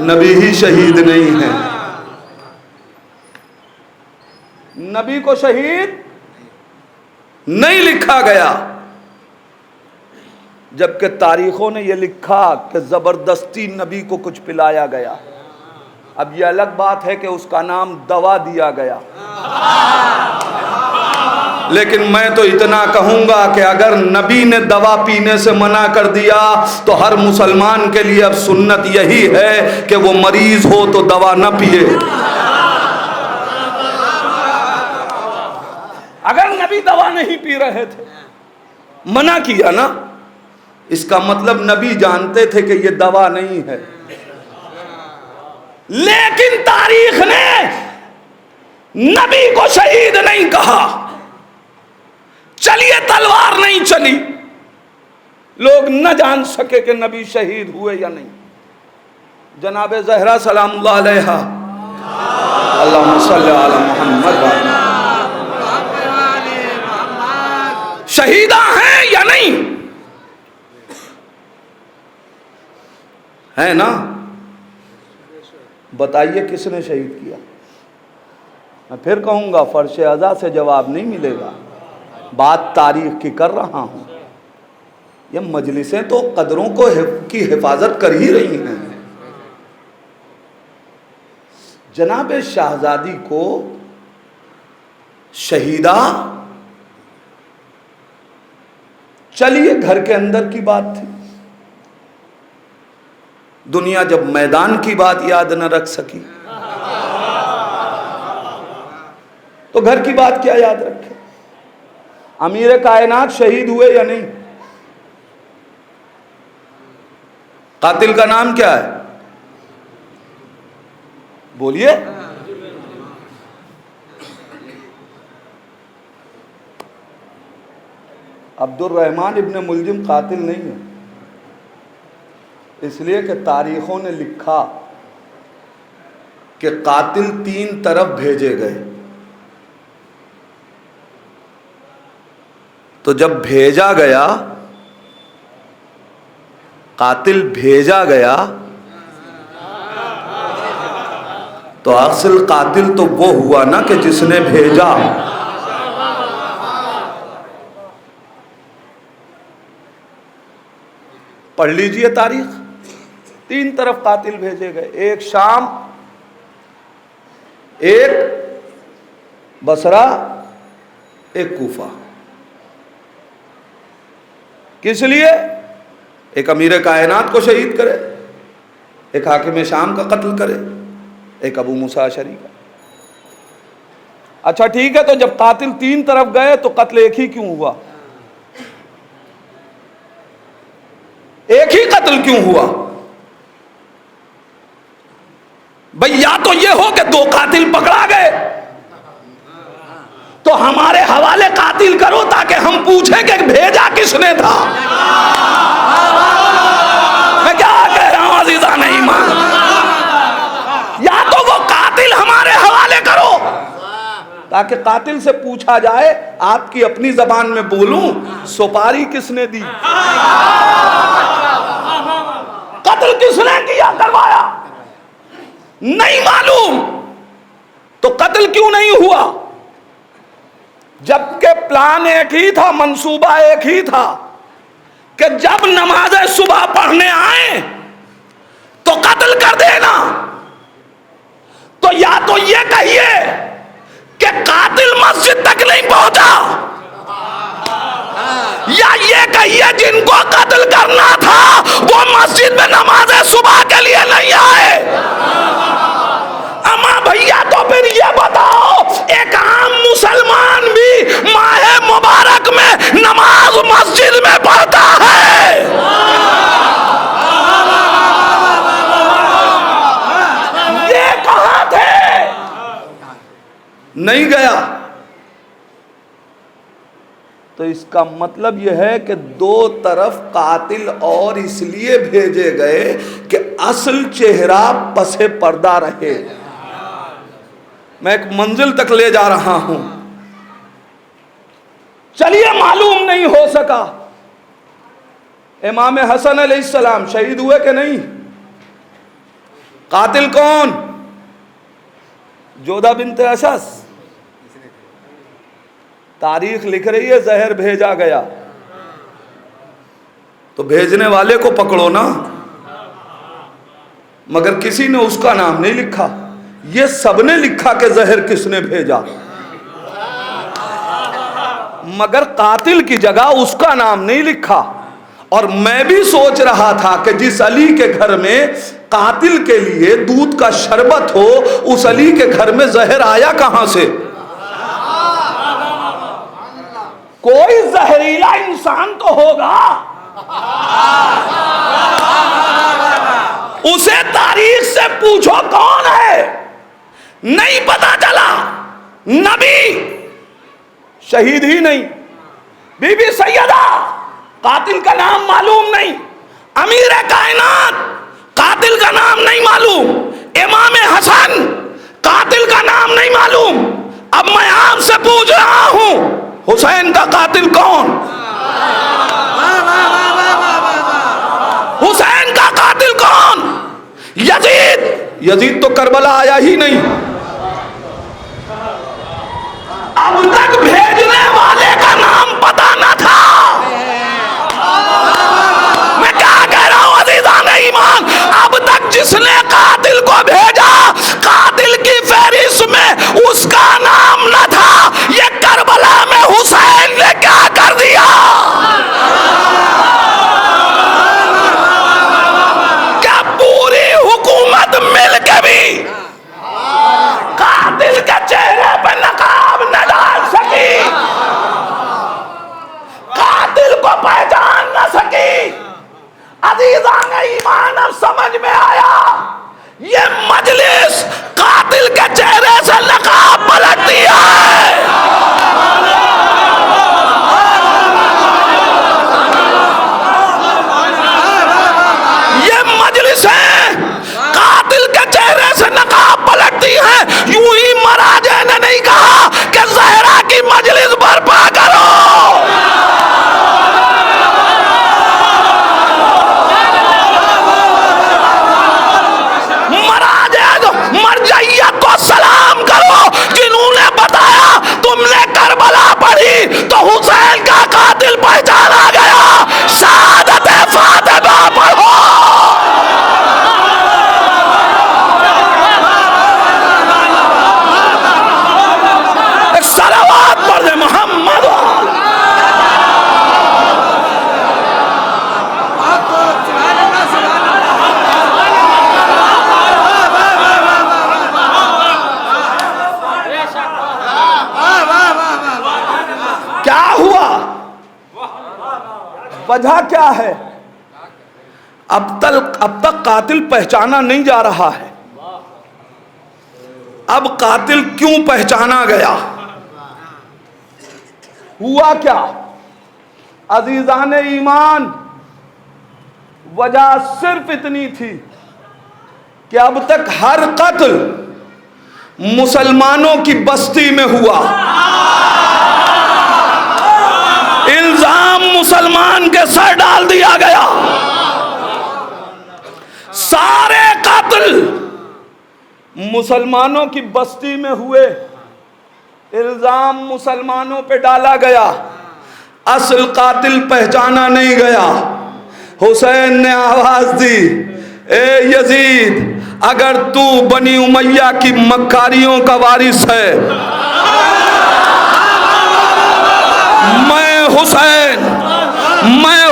نبی ہی شہید نہیں ہے۔ نبی کو شہید نہیں لکھا گیا، جبکہ تاریخوں نے یہ لکھا کہ زبردستی نبی کو کچھ پلایا گیا۔ اب یہ الگ بات ہے کہ اس کا نام دوا دیا گیا، لیکن میں تو اتنا کہوں گا کہ اگر نبی نے دوا پینے سے منع کر دیا تو ہر مسلمان کے لیے اب سنت یہی ہے کہ وہ مریض ہو تو دوا نہ پیے۔ اگر نبی دوا نہیں پی رہے تھے، منع کیا نا، اس کا مطلب نبی جانتے تھے کہ یہ دوا نہیں ہے۔ لیکن تاریخ نے نبی کو شہید نہیں کہا۔ چلیے تلوار نہیں چلی، لوگ نہ جان سکے کہ نبی شہید ہوئے یا نہیں۔ جناب زہرا سلام اللہ علیہا، اللہم صلی علی محمد شہیدہ ہیں یا نہیں؟ ہے نا؟ بتائیے کس نے شہید کیا؟ میں پھر کہوں گا، فرش ازا سے جواب نہیں ملے گا، بات تاریخ کی کر رہا ہوں۔ یہ مجلسیں تو قدروں کی حفاظت کر ہی رہی ہیں۔ جناب شہزادی کو شہیدہ، چلیے گھر کے اندر کی بات تھی، دنیا جب میدان کی بات یاد نہ رکھ سکی تو گھر کی بات کیا یاد رکھے؟ امیر کائنات شہید ہوئے یا نہیں؟ قاتل کا نام کیا ہے؟ بولیے۔ عبد الرحمن ابن ملجم قاتل نہیں ہے، اس لیے کہ تاریخوں نے لکھا کہ قاتل 3 طرف بھیجے گئے۔ تو جب بھیجا گیا، قاتل بھیجا گیا، تو اصل قاتل تو وہ ہوا نا کہ جس نے بھیجا۔ پڑھ لیجئے تاریخ، 3 طرف قاتل بھیجے گئے، ایک شام، ایک بصرہ، ایک کوفہ۔ کس لیے؟ ایک امیر کائنات کو شہید کرے، ایک حاکم شام کا قتل کرے، ایک ابو موسیٰ اشعری کا۔ اچھا ٹھیک ہے، تو جب قاتل 3 طرف گئے تو قتل ایک ہی کیوں ہوا؟ ایک ہی قتل کیوں ہوا؟ بھئی یا تو یہ ہو کہ 2 قاتل پکڑا گئے، تو ہمارے حوالے قاتل کرو تاکہ ہم پوچھیں کہ بھیجا کس نے تھا۔ میں کیا کہہ رہا ہوں عزیزان ایمان؟ یا تو وہ قاتل ہمارے حوالے کرو تاکہ قاتل سے پوچھا جائے، آپ کی اپنی زبان میں بولوں، سپاری کس نے دی، قتل کس نے کیا کروایا، نہیں معلوم، تو قتل کیوں نہیں ہوا؟ جبکہ پلان ایک ہی تھا، منصوبہ ایک ہی تھا کہ جب نماز صبح پڑھنے آئیں تو قتل کر دینا۔ تو یا تو یہ کہیے کہ قاتل مسجد تک نہیں پہنچا، یا یہ کہیے جن کو قتل کرنا تھا وہ مسجد میں نماز صبح کے لیے نہیں آئے۔ اما بھیا تو پھر یہ بتاؤ، ایک عام مسلمان بھی ماہ مبارک میں نماز مسجد میں پڑھتا ہے۔ یہ کہاں تھے؟ نہیں گیا۔ تو اس کا مطلب یہ ہے کہ 2 طرف قاتل اور اس لیے بھیجے گئے کہ اصل چہرہ پس پردہ رہے۔ میں ایک منزل تک لے جا رہا ہوں، چلیے معلوم نہیں ہو سکا امام حسن علیہ السلام شہید ہوئے کہ نہیں؟ قاتل کون؟ جودہ بنت اشس۔ تاریخ لکھ رہی ہے زہر بھیجا گیا، تو بھیجنے والے کو پکڑو نا، مگر کسی نے اس کا نام نہیں لکھا۔ یہ سب نے لکھا کہ زہر کس نے بھیجا، مگر قاتل کی جگہ اس کا نام نہیں لکھا۔ اور میں بھی سوچ رہا تھا کہ جس علی کے گھر میں قاتل کے لیے دودھ کا شربت ہو، اس علی کے گھر میں زہر آیا کہاں سے؟ کوئی زہریلا انسان تو ہوگا، اسے تاریخ سے پوچھو کون ہے، نہیں پتا چلا۔ نبی شہید ہی نہیں، بی بی سیدہ قاتل کا نام معلوم نہیں، امیر کائنات قاتل کا نام نہیں معلوم، امام حسن قاتل کا نام نہیں معلوم۔ اب میں آپ سے پوچھ رہا ہوں، حسین کا قاتل کون؟ حسین کا قاتل کون؟ یزید۔ یزید تو کربلا آیا ہی نہیں، اب تک بھیجنے والے کا نام پتا نہ تھا۔ میں کیا کہہ رہا ہوں عزیزان ایمان؟ اب تک جس نے قاتل کو بھیجا، قاتل کی فہرست میں اس کا نام نہ تھا۔ یہ کربلا میں حسین نے کیا کر دیا؟ کیا پوری حکومت مل کے بھی وجہ کیا ہے؟ اب تک قاتل پہچانا نہیں جا رہا ہے. اب قاتل کیوں پہچانا گیا؟ ہوا کیا؟ عزیزان ایمان، وجہ صرف اتنی تھی کہ اب تک ہر قتل مسلمانوں کی بستی میں ہوا. الزام مسلمان کے سر ڈال دیا گیا. سارے قتل مسلمانوں کی بستی میں ہوئے، الزام مسلمانوں پہ ڈالا گیا. اصل قاتل پہچانا نہیں گیا. حسین نے آواز دی، اے یزید، اگر تو بنی امیہ کی مکاریوں کا وارث ہے، میں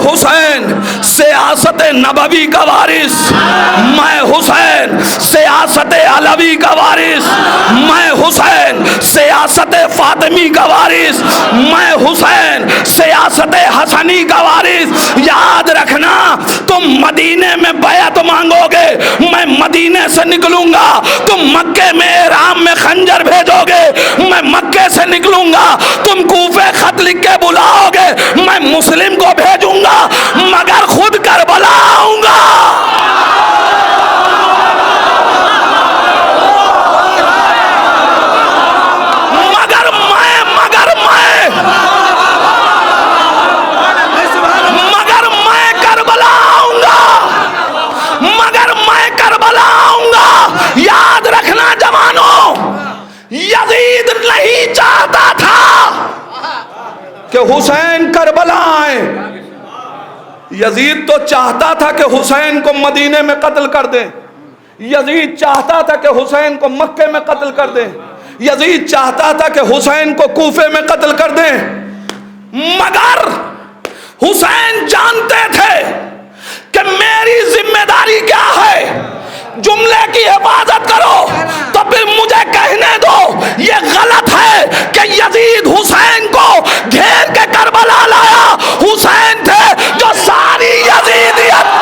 حسین سیاست نبوی کا وارث، میں حسین سیاست علوی کا وارث، میں حسین سیاست فاطمی کا وارث، میں حسین سیاست حسنی کا وارث. یاد رکھنا، تم مدینے میں بیعت مانگو گے، میں مدینے سے نکلوں گا. تم مکے میں احرام میں خنجر بھیجو گے، میں مکے سے نکلوں گا. تم کوفے خط لکھ کے بلاؤ گے، میں مسلم کو بھیجوں گا، مگر خود کربلا آؤں گا. یاد رکھنا جوانوں، یزید نہیں چاہتا تھا کہ حسین کربلا آئے. یزید تو چاہتا تھا کہ حسین کو مدینے میں قتل کر دیں. یزید چاہتا تھا کہ حسین کو مکے میں قتل کر دیں. یزید چاہتا تھا کہ حسین کو کوفے میں قتل کر دیں. مگر حسین جانتے تھے کہ میری ذمہ داری کیا ہے. جملے کی حفاظت کرو تو پھر مجھے کہنے دو یہ غلط ہے کہ یزید حسین کو گھیر کے کربلا لایا. حسین تھے جو ساری یزیدیت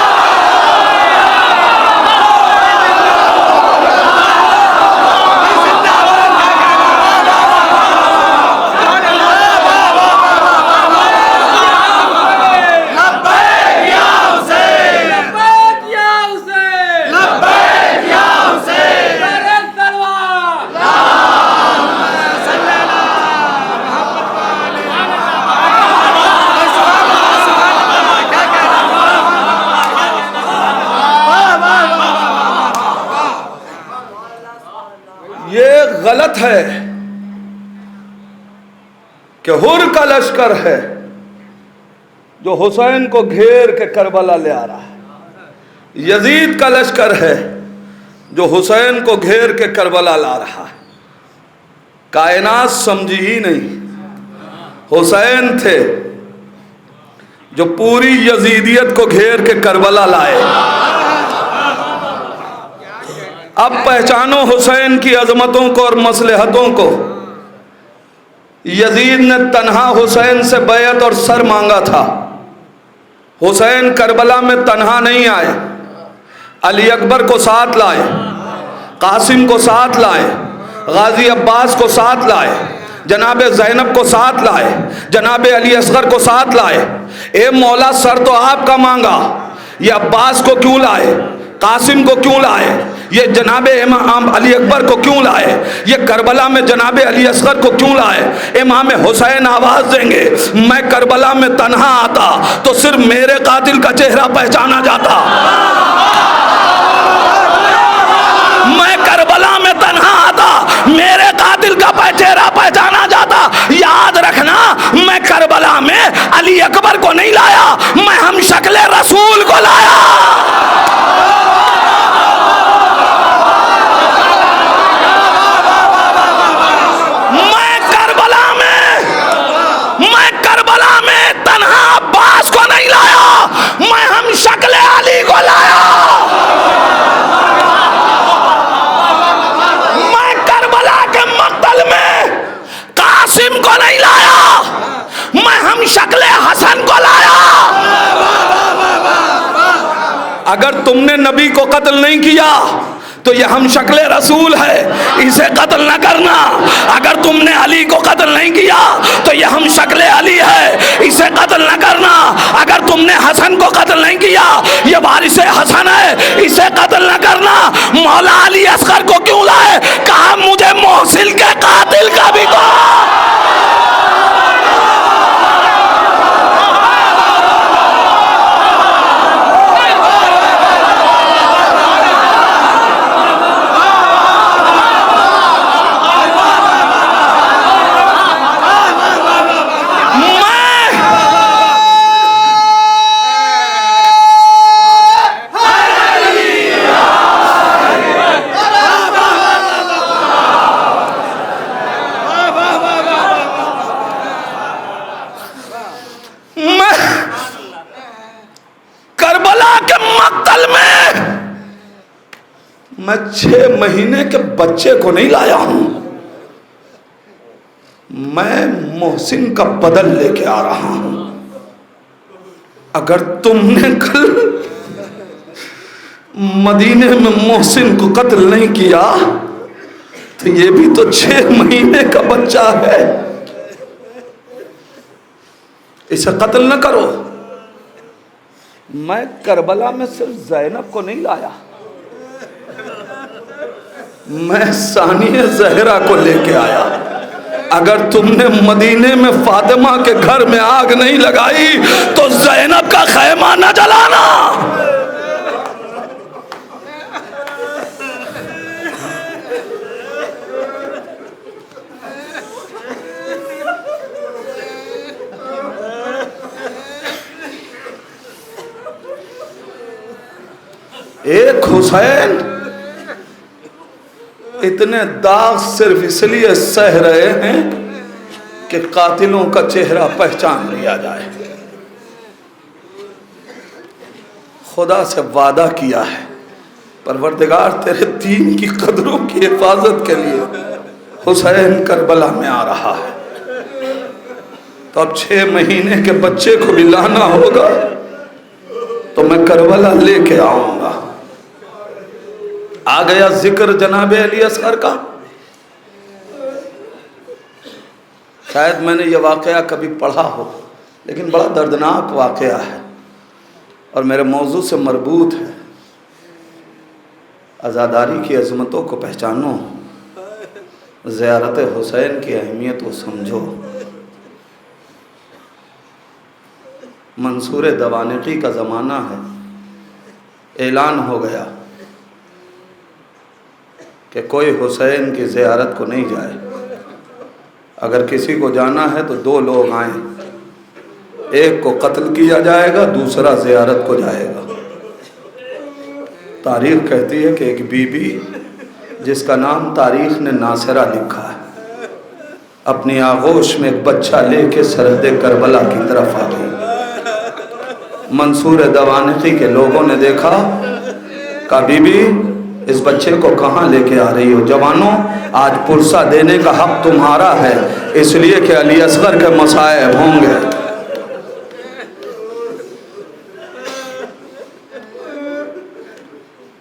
غلط ہے کہ حر کا لشکر ہے جو حسین کو گھیر کے کربلا لے آ رہا ہے. یزید کا لشکر ہے جو حسین کو گھیر کے کربلا لا رہا ہے. کائنات سمجھی ہی نہیں. حسین تھے جو پوری یزیدیت کو گھیر کے کربلا لائے. اب پہچانو حسین کی عظمتوں کو اور مصلحتوں کو. یزید نے تنہا حسین سے بیعت اور سر مانگا تھا. حسین کربلا میں تنہا نہیں آئے، علی اکبر کو ساتھ لائے، قاسم کو ساتھ لائے، غازی عباس کو ساتھ لائے، جناب زینب کو ساتھ لائے، جناب علی اصغر کو ساتھ لائے. اے مولا، سر تو آپ کا مانگا، یہ عباس کو کیوں لائے؟ قاسم کو کیوں لائے؟ یہ جناب امام علی اکبر کو کیوں لائے؟ یہ کربلا میں جناب علی اصغر کو کیوں لائے؟ امام حسین آواز دیں گے، میں کربلا میں تنہا آتا تو صرف میرے قاتل کا چہرہ پہچانا جاتا. میں کربلا میں تنہا آتا، میرے قاتل کا چہرہ پہچانا جاتا. یاد رکھنا، میں کربلا میں علی اکبر کو نہیں لایا، میں ہم شکل رسول کو لایا. میں ہم شکل علی کو لایا. اگر تم نے نبی کو قتل نہیں کیا تو یہ ہم شکل رسول ہے، اسے قتل نہ کرنا۔ اگر تم نے علی کو قتل نہیں کیا تو یہ ہم شکل علی ہے، اسے قتل نہ کرنا۔ اگر تم نے حسن کو قتل نہیں کیا یہ وارث حسن ہے، اسے قتل نہ کرنا۔ مولا علی اصغر کو کیوں لائے؟ کہا مجھے محسن کے قاتل کا بھی کہا۔ میں 6 مہینے کے بچے کو نہیں لایا ہوں، میں محسن کا بدل لے کے آ رہا ہوں۔ اگر تم نے کل مدینے میں محسن کو قتل نہیں کیا تو یہ بھی تو 6 مہینے کا بچہ ہے، اسے قتل نہ کرو۔ میں کربلا میں صرف زینب کو نہیں لایا، میں ثانیہ زہرا کو لے کے آیا۔ اگر تم نے مدینے میں فاطمہ کے گھر میں آگ نہیں لگائی تو زینب کا خیمہ نہ جلانا۔ ایک حسین اتنے داغ صرف اس لیے سہ رہے ہیں کہ قاتلوں کا چہرہ پہچان لیا جائے۔ خدا سے وعدہ کیا ہے پروردگار تیرے دین کی قدروں کی حفاظت کے لیے حسین کربلا میں آ رہا ہے، تو اب 6 مہینے کے بچے کو بھی لانا ہوگا تو میں کربلا لے کے آؤں گا۔ آ گیا ذکر جناب علی اصغر کا۔ شاید میں نے یہ واقعہ کبھی پڑھا ہو لیکن بڑا دردناک واقعہ ہے اور میرے موضوع سے مربوط ہے۔ عزاداری کی عظمتوں کو پہچانو، زیارت حسین کی اہمیت کو سمجھو۔ منصور دوانقی کا زمانہ ہے، اعلان ہو گیا کہ کوئی حسین کی زیارت کو نہیں جائے، اگر کسی کو جانا ہے تو 2 لوگ آئیں، ایک کو قتل کیا جائے گا، دوسرا زیارت کو جائے گا۔ تاریخ کہتی ہے کہ ایک بی بی جس کا نام تاریخ نے ناصرہ لکھا ہے، اپنی آغوش میں ایک بچہ لے کے سرحد کربلا کی طرف آ گئی۔ منصور دوانقی کے لوگوں نے دیکھا، کہا بی بی اس بچے کو کہاں لے کے آ رہی ہو؟ جوانوں، آج پرسہ دینے کا حق تمہارا ہے، اس لیے کہ علی اصغر کے مصائب ہوں گے۔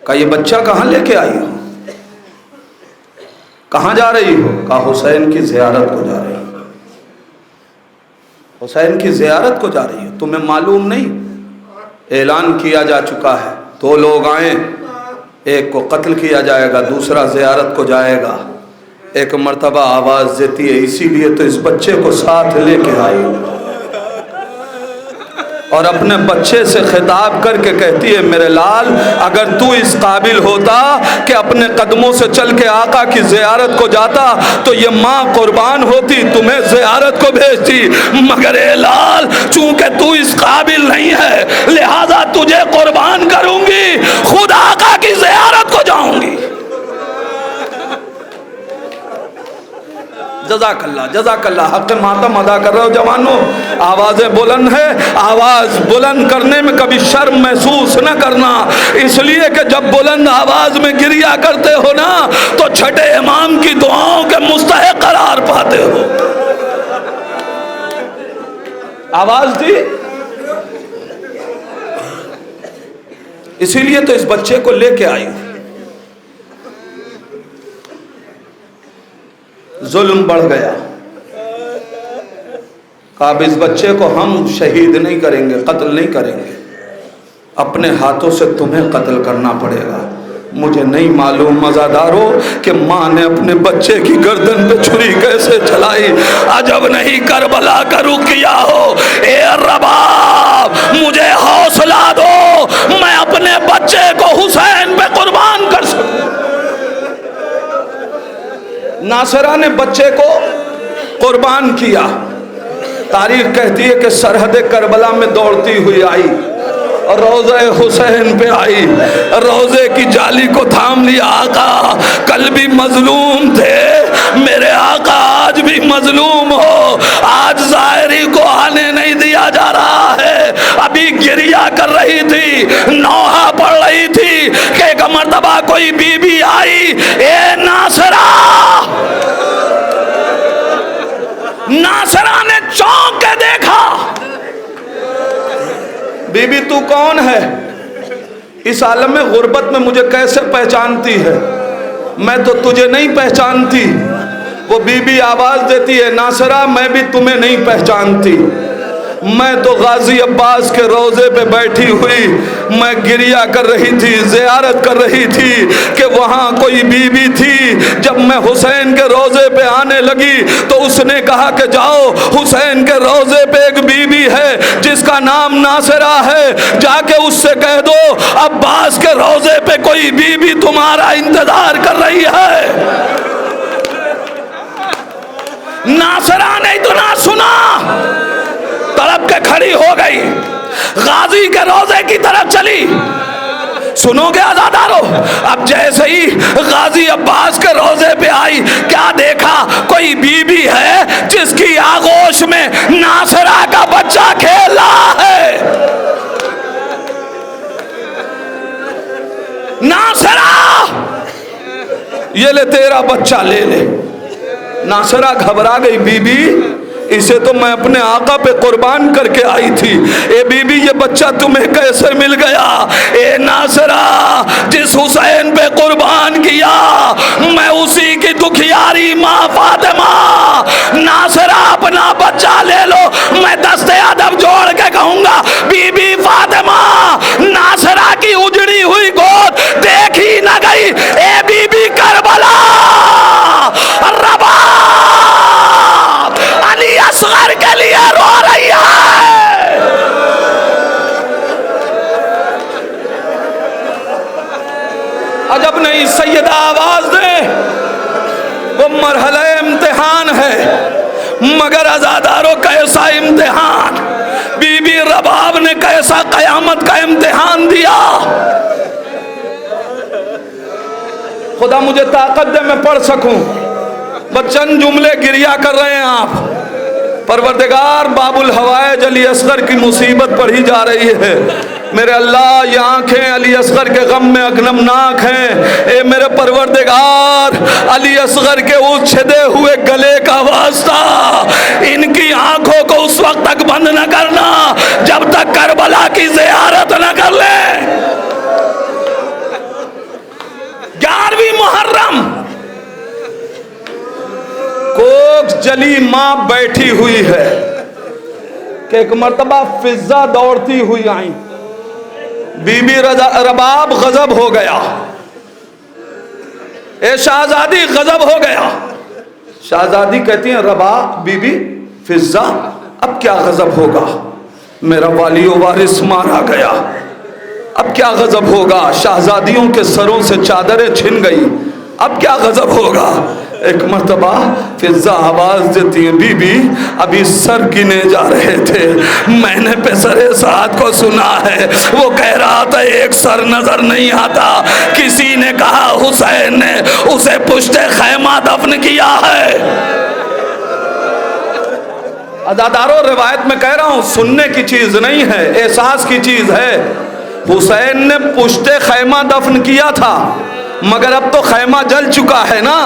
کہا یہ بچہ کہاں لے کے آئی ہو؟ کہاں جا رہی ہو؟ کہا حسین کی زیارت کو جا رہی ہو۔ حسین کی زیارت کو جا رہی ہو؟ تمہیں معلوم نہیں اعلان کیا جا چکا ہے 2 لوگ آئیں، ایک کو قتل کیا جائے گا، دوسرا زیارت کو جائے گا۔ ایک مرتبہ آواز دیتی ہے، اسی لیے تو اس بچے کو ساتھ لے کے آئی، اور اپنے بچے سے خطاب کر کے کہتی ہے میرے لال، اگر تو اس قابل ہوتا کہ اپنے قدموں سے چل کے آقا کی زیارت کو جاتا تو یہ ماں قربان ہوتی، تمہیں زیارت کو بھیجتی، مگر اے لال چونکہ تو اس قابل نہیں ہے لہذا تجھے قربان کروں گی، خود آقا کی زیارت کو جاؤں گی۔ جزاک اللہ، جزاک اللہ، حق ماتم ادا کر رہے ہو جوانوں۔ آوازیں بلند ہے، آواز بلند کرنے میں کبھی شرم محسوس نہ کرنا، اس لیے کہ جب بلند آواز میں گریا کرتے ہو نا تو چھٹے امام کی دعاؤں کے مستحق قرار پاتے ہو۔ آواز دی، اسی لیے تو اس بچے کو لے کے آئی. ظلم بڑھ گیا. کہا اب اس بچے کو ہم شہید نہیں کریں گے، قتل نہیں کریں گے، اپنے ہاتھوں سے تمہیں قتل کرنا پڑے گا. مجھے نہیں معلوم مزادارو کہ ماں نے اپنے بچے کی گردن پہ چھری کیسے چلائی. عجب نہیں کربلا کا رخ کیا ہو. اے رباب مجھے حوصلہ دو، میں اپنے بچے کو حسین پہ قربان کر سکوں. ناصرہ نے بچے کو قربان کیا. تاریخ کہتی ہے کہ سرحد کربلا میں دوڑتی ہوئی آئی اور روضہ حسین پہ آئی، روضے کی جالی کو تھام لیا. آقا کل بھی مظلوم تھے، میرے آقا آج بھی مظلوم ہو. آج ظاہری کو آنے نہیں دیا جا رہا ہے. ابھی گریہ کر رہی تھی، نوحہ پڑھ رہی تھی کہ ایک مرتبہ کوئی بی بی آئی. اے ناصرہ، ناصرہ نے چونک کے دیکھا. بی بی تو کون ہے؟ اس عالم میں غربت میں مجھے کیسے پہچانتی ہے؟ میں تو تجھے نہیں پہچانتی. وہ بی بی آواز دیتی ہے ناصرہ میں بھی تمہیں نہیں پہچانتی. میں تو غازی عباس کے روضے پہ بیٹھی ہوئی میں گریہ کر رہی تھی، زیارت کر رہی تھی کہ وہاں کوئی بی بی تھی. جب میں حسین کے روضے پہ آنے لگی تو اس نے کہا کہ جاؤ حسین کے روضے پہ ایک بی بی ہے جس کا نام ناصرہ ہے، جا کے اس سے کہہ دو عباس کے روضے پہ کوئی بی بی تمہارا انتظار کر رہی ہے. ناصرہ نے اتنا سنا، تڑپ کے کھڑی ہو گئی، غازی کے روضے کی طرف چلی. سنو گے عزادارو، اب جیسے ہی غازی عباس کے روضے پہ آئی کیا دیکھا؟ کوئی بی بی ہے جس کی آغوش میں ناصرہ کا بچہ کھیل رہا ہے. ناصرہ یہ لے تیرا بچہ لے لے. ناصرہ گھبرا گئی، بی بی اسے تو میں اپنے آقا پہ قربان کر کے آئی تھی. اے بی بی یہ بچہ تمہیں کیسے مل گیا؟ اے ناصرہ جس حسین پہ قربان کیا میں اسی کی دکھیاری ماں فاطمہ. ناصرہ اپنا بچہ لے لو. میں دست ادب جوڑ کے کہوں گا بی بی فاطمہ ناصرہ کی اجڑی ہوئی گود دیکھی نہ گئی. اے بی بی کربلا رباب علی اصغر کے لیے رو رہی ہے. عجب نہیں سیدہ آواز دے. وہ مرحلہ امتحان ہے مگر عزاداروں کیسا امتحان. بی بی رباب نے کیسا قیامت کا امتحان دیا. خدا مجھے طاقت دے میں پڑھ سکوں. بچن جملے گریہ کر رہے ہیں آپ. پروردگار باب الحوائج علی اصغر کی مصیبت پڑھی جا رہی ہے. میرے اللہ یہ آنکھیں علی اصغر کے غم میں اگنمناک ہیں. اے میرے پروردگار علی اصغر کے اس چھدے ہوئے گلے کا واسطہ ان کی آنکھوں کو اس وقت تک بند نہ کرنا جب تک کربلا کی زیارت نہ کر لیں. 11ویں محرم کوک جلی ماں بیٹھی ہوئی ہے کہ ایک مرتبہ فضہ دوڑتی ہوئی آئیں. بی بی رباب غضب ہو گیا. اے شہزادی غضب ہو گیا. شہزادی کہتی ہیں رباب بی بی فضہ اب کیا غضب ہوگا؟ میرا والی و وارث مارا گیا، اب کیا غضب ہوگا؟ شہزادیوں کے سروں سے چادریں چھن گئی، اب کیا غضب ہوگا؟ ایک مرتبہ فضہ آواز دیتی ہے بی بی ابھی سر گنے جا رہے تھے، میں نے پسر سعد کو سنا ہے وہ کہہ رہا تھا ایک سر نظر نہیں آتا. کسی نے کہا حسین نے اسے پشت خیمہ دفن کیا ہے. عزاداروں روایت میں کہہ رہا ہوں سننے کی چیز نہیں ہے، احساس کی چیز ہے. حسین نے پشت خیمہ دفن کیا تھا مگر اب تو خیمہ جل چکا ہے نا.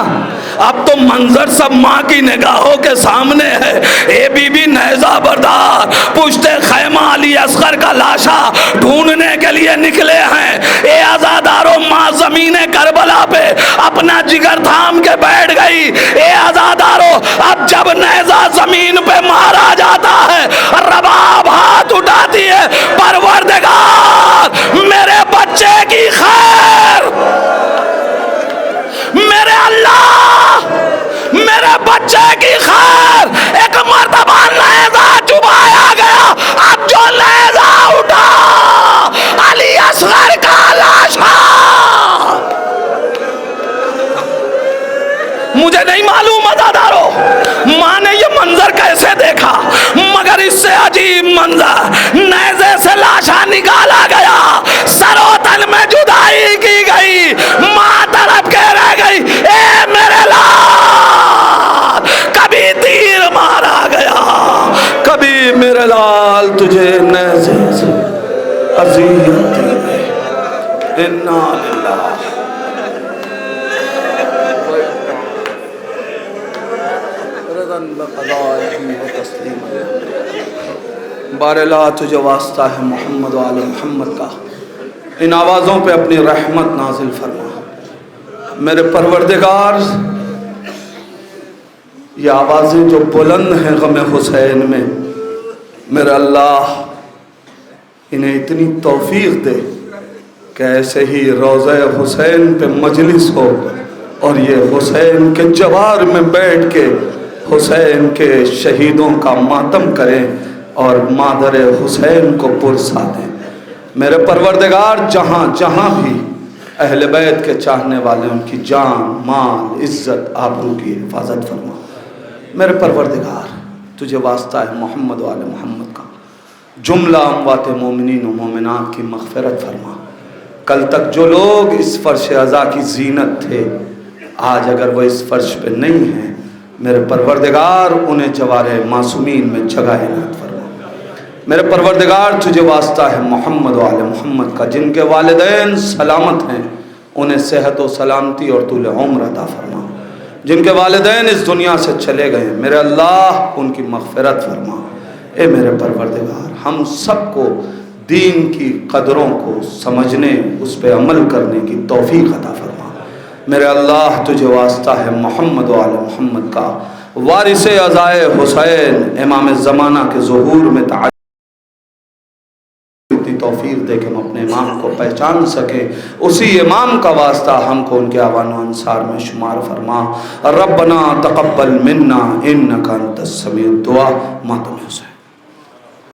اب تو منظر سب ماں کی نگاہوں کے سامنے ہے۔ اے بی بی نیزہ بردار پشت خیمہ علی اصغر کا لاشا ڈھونڈنے کے لیے نکلے ہیں۔ اے عزادارو ماں زمین کربلا پہ اپنا جگر تھام کے بیٹھ گئی۔ اے عزادارو اب جب نیزہ زمین پہ مارا جاتا ہے رباب ہاتھ اٹھاتی ہے، پروردگار میرے بچے کی خیر، میرے اللہ میرے بچے کی خیر۔ ایک مرتبہ نیزہ چبایا گیا، اب جو نیزہ اٹھا علی اصغر کا لاشا۔ مجھے نہیں معلوم عزادارو ماں نے یہ منظر کیسے دیکھا، مگر اس سے عجیب منظر، نیزے سے لاشا نکالا گیا، سر و تن میں جدائی کی گئی، ماں طرف کے رہ گئی، اے میرے لال کبھی تیر مارا گیا، کبھی میرے لال تجھے نیزے سے اذیت دی گئی۔ انا للہ بار اللہ تجھے واسطہ ہے محمد و آل محمد کا، ان آوازوں پہ اپنی رحمت نازل فرما۔ میرے پروردگار یہ آوازیں جو بلند ہیں غم حسین میں، میرے اللہ انہیں اتنی توفیق دے کہ ایسے ہی روضہ حسین پہ مجلس ہو اور یہ حسین کے جوار میں بیٹھ کے حسین کے شہیدوں کا ماتم کریں اور مادر حسین کو پرسا دیں۔ میرے پروردگار جہاں جہاں بھی اہل بیت کے چاہنے والے ان کی جان، مال، عزت، آبرو کی حفاظت فرما۔ میرے پروردگار تجھے واسطہ ہے محمد و آل محمد کا، جملہ اموات مومنین و مومنات کی مغفرت فرما۔ کل تک جو لوگ اس فرش عزا کی زینت تھے، آج اگر وہ اس فرش پہ نہیں ہیں، میرے پروردگار انہیں جوار معصومین میں جگہ عنایت فرما۔ میرے پروردگار تجھے واسطہ ہے محمد و آل محمد کا، جن کے والدین سلامت ہیں انہیں صحت و سلامتی اور طول عمر عطا فرما۔ جن کے والدین اس دنیا سے چلے گئے میرے اللہ ان کی مغفرت فرما۔ اے میرے پروردگار ہم سب کو دین کی قدروں کو سمجھنے، اس پہ عمل کرنے کی توفیق عطا فرما۔ میرے اللہ تجھے واسطہ ہے محمد و آل محمد کا، وارث عزائے حسین امام زمانہ کے ظہور میں توفیق دے کہ ہم اپنے امام کو پہچان سکیں، اسی امام کا واسطہ ہم کو ان کے آوان و انصار میں شمار فرما۔ ربنا تقبل منا انک انت السمیع الدعاء۔ ماتم حسین۔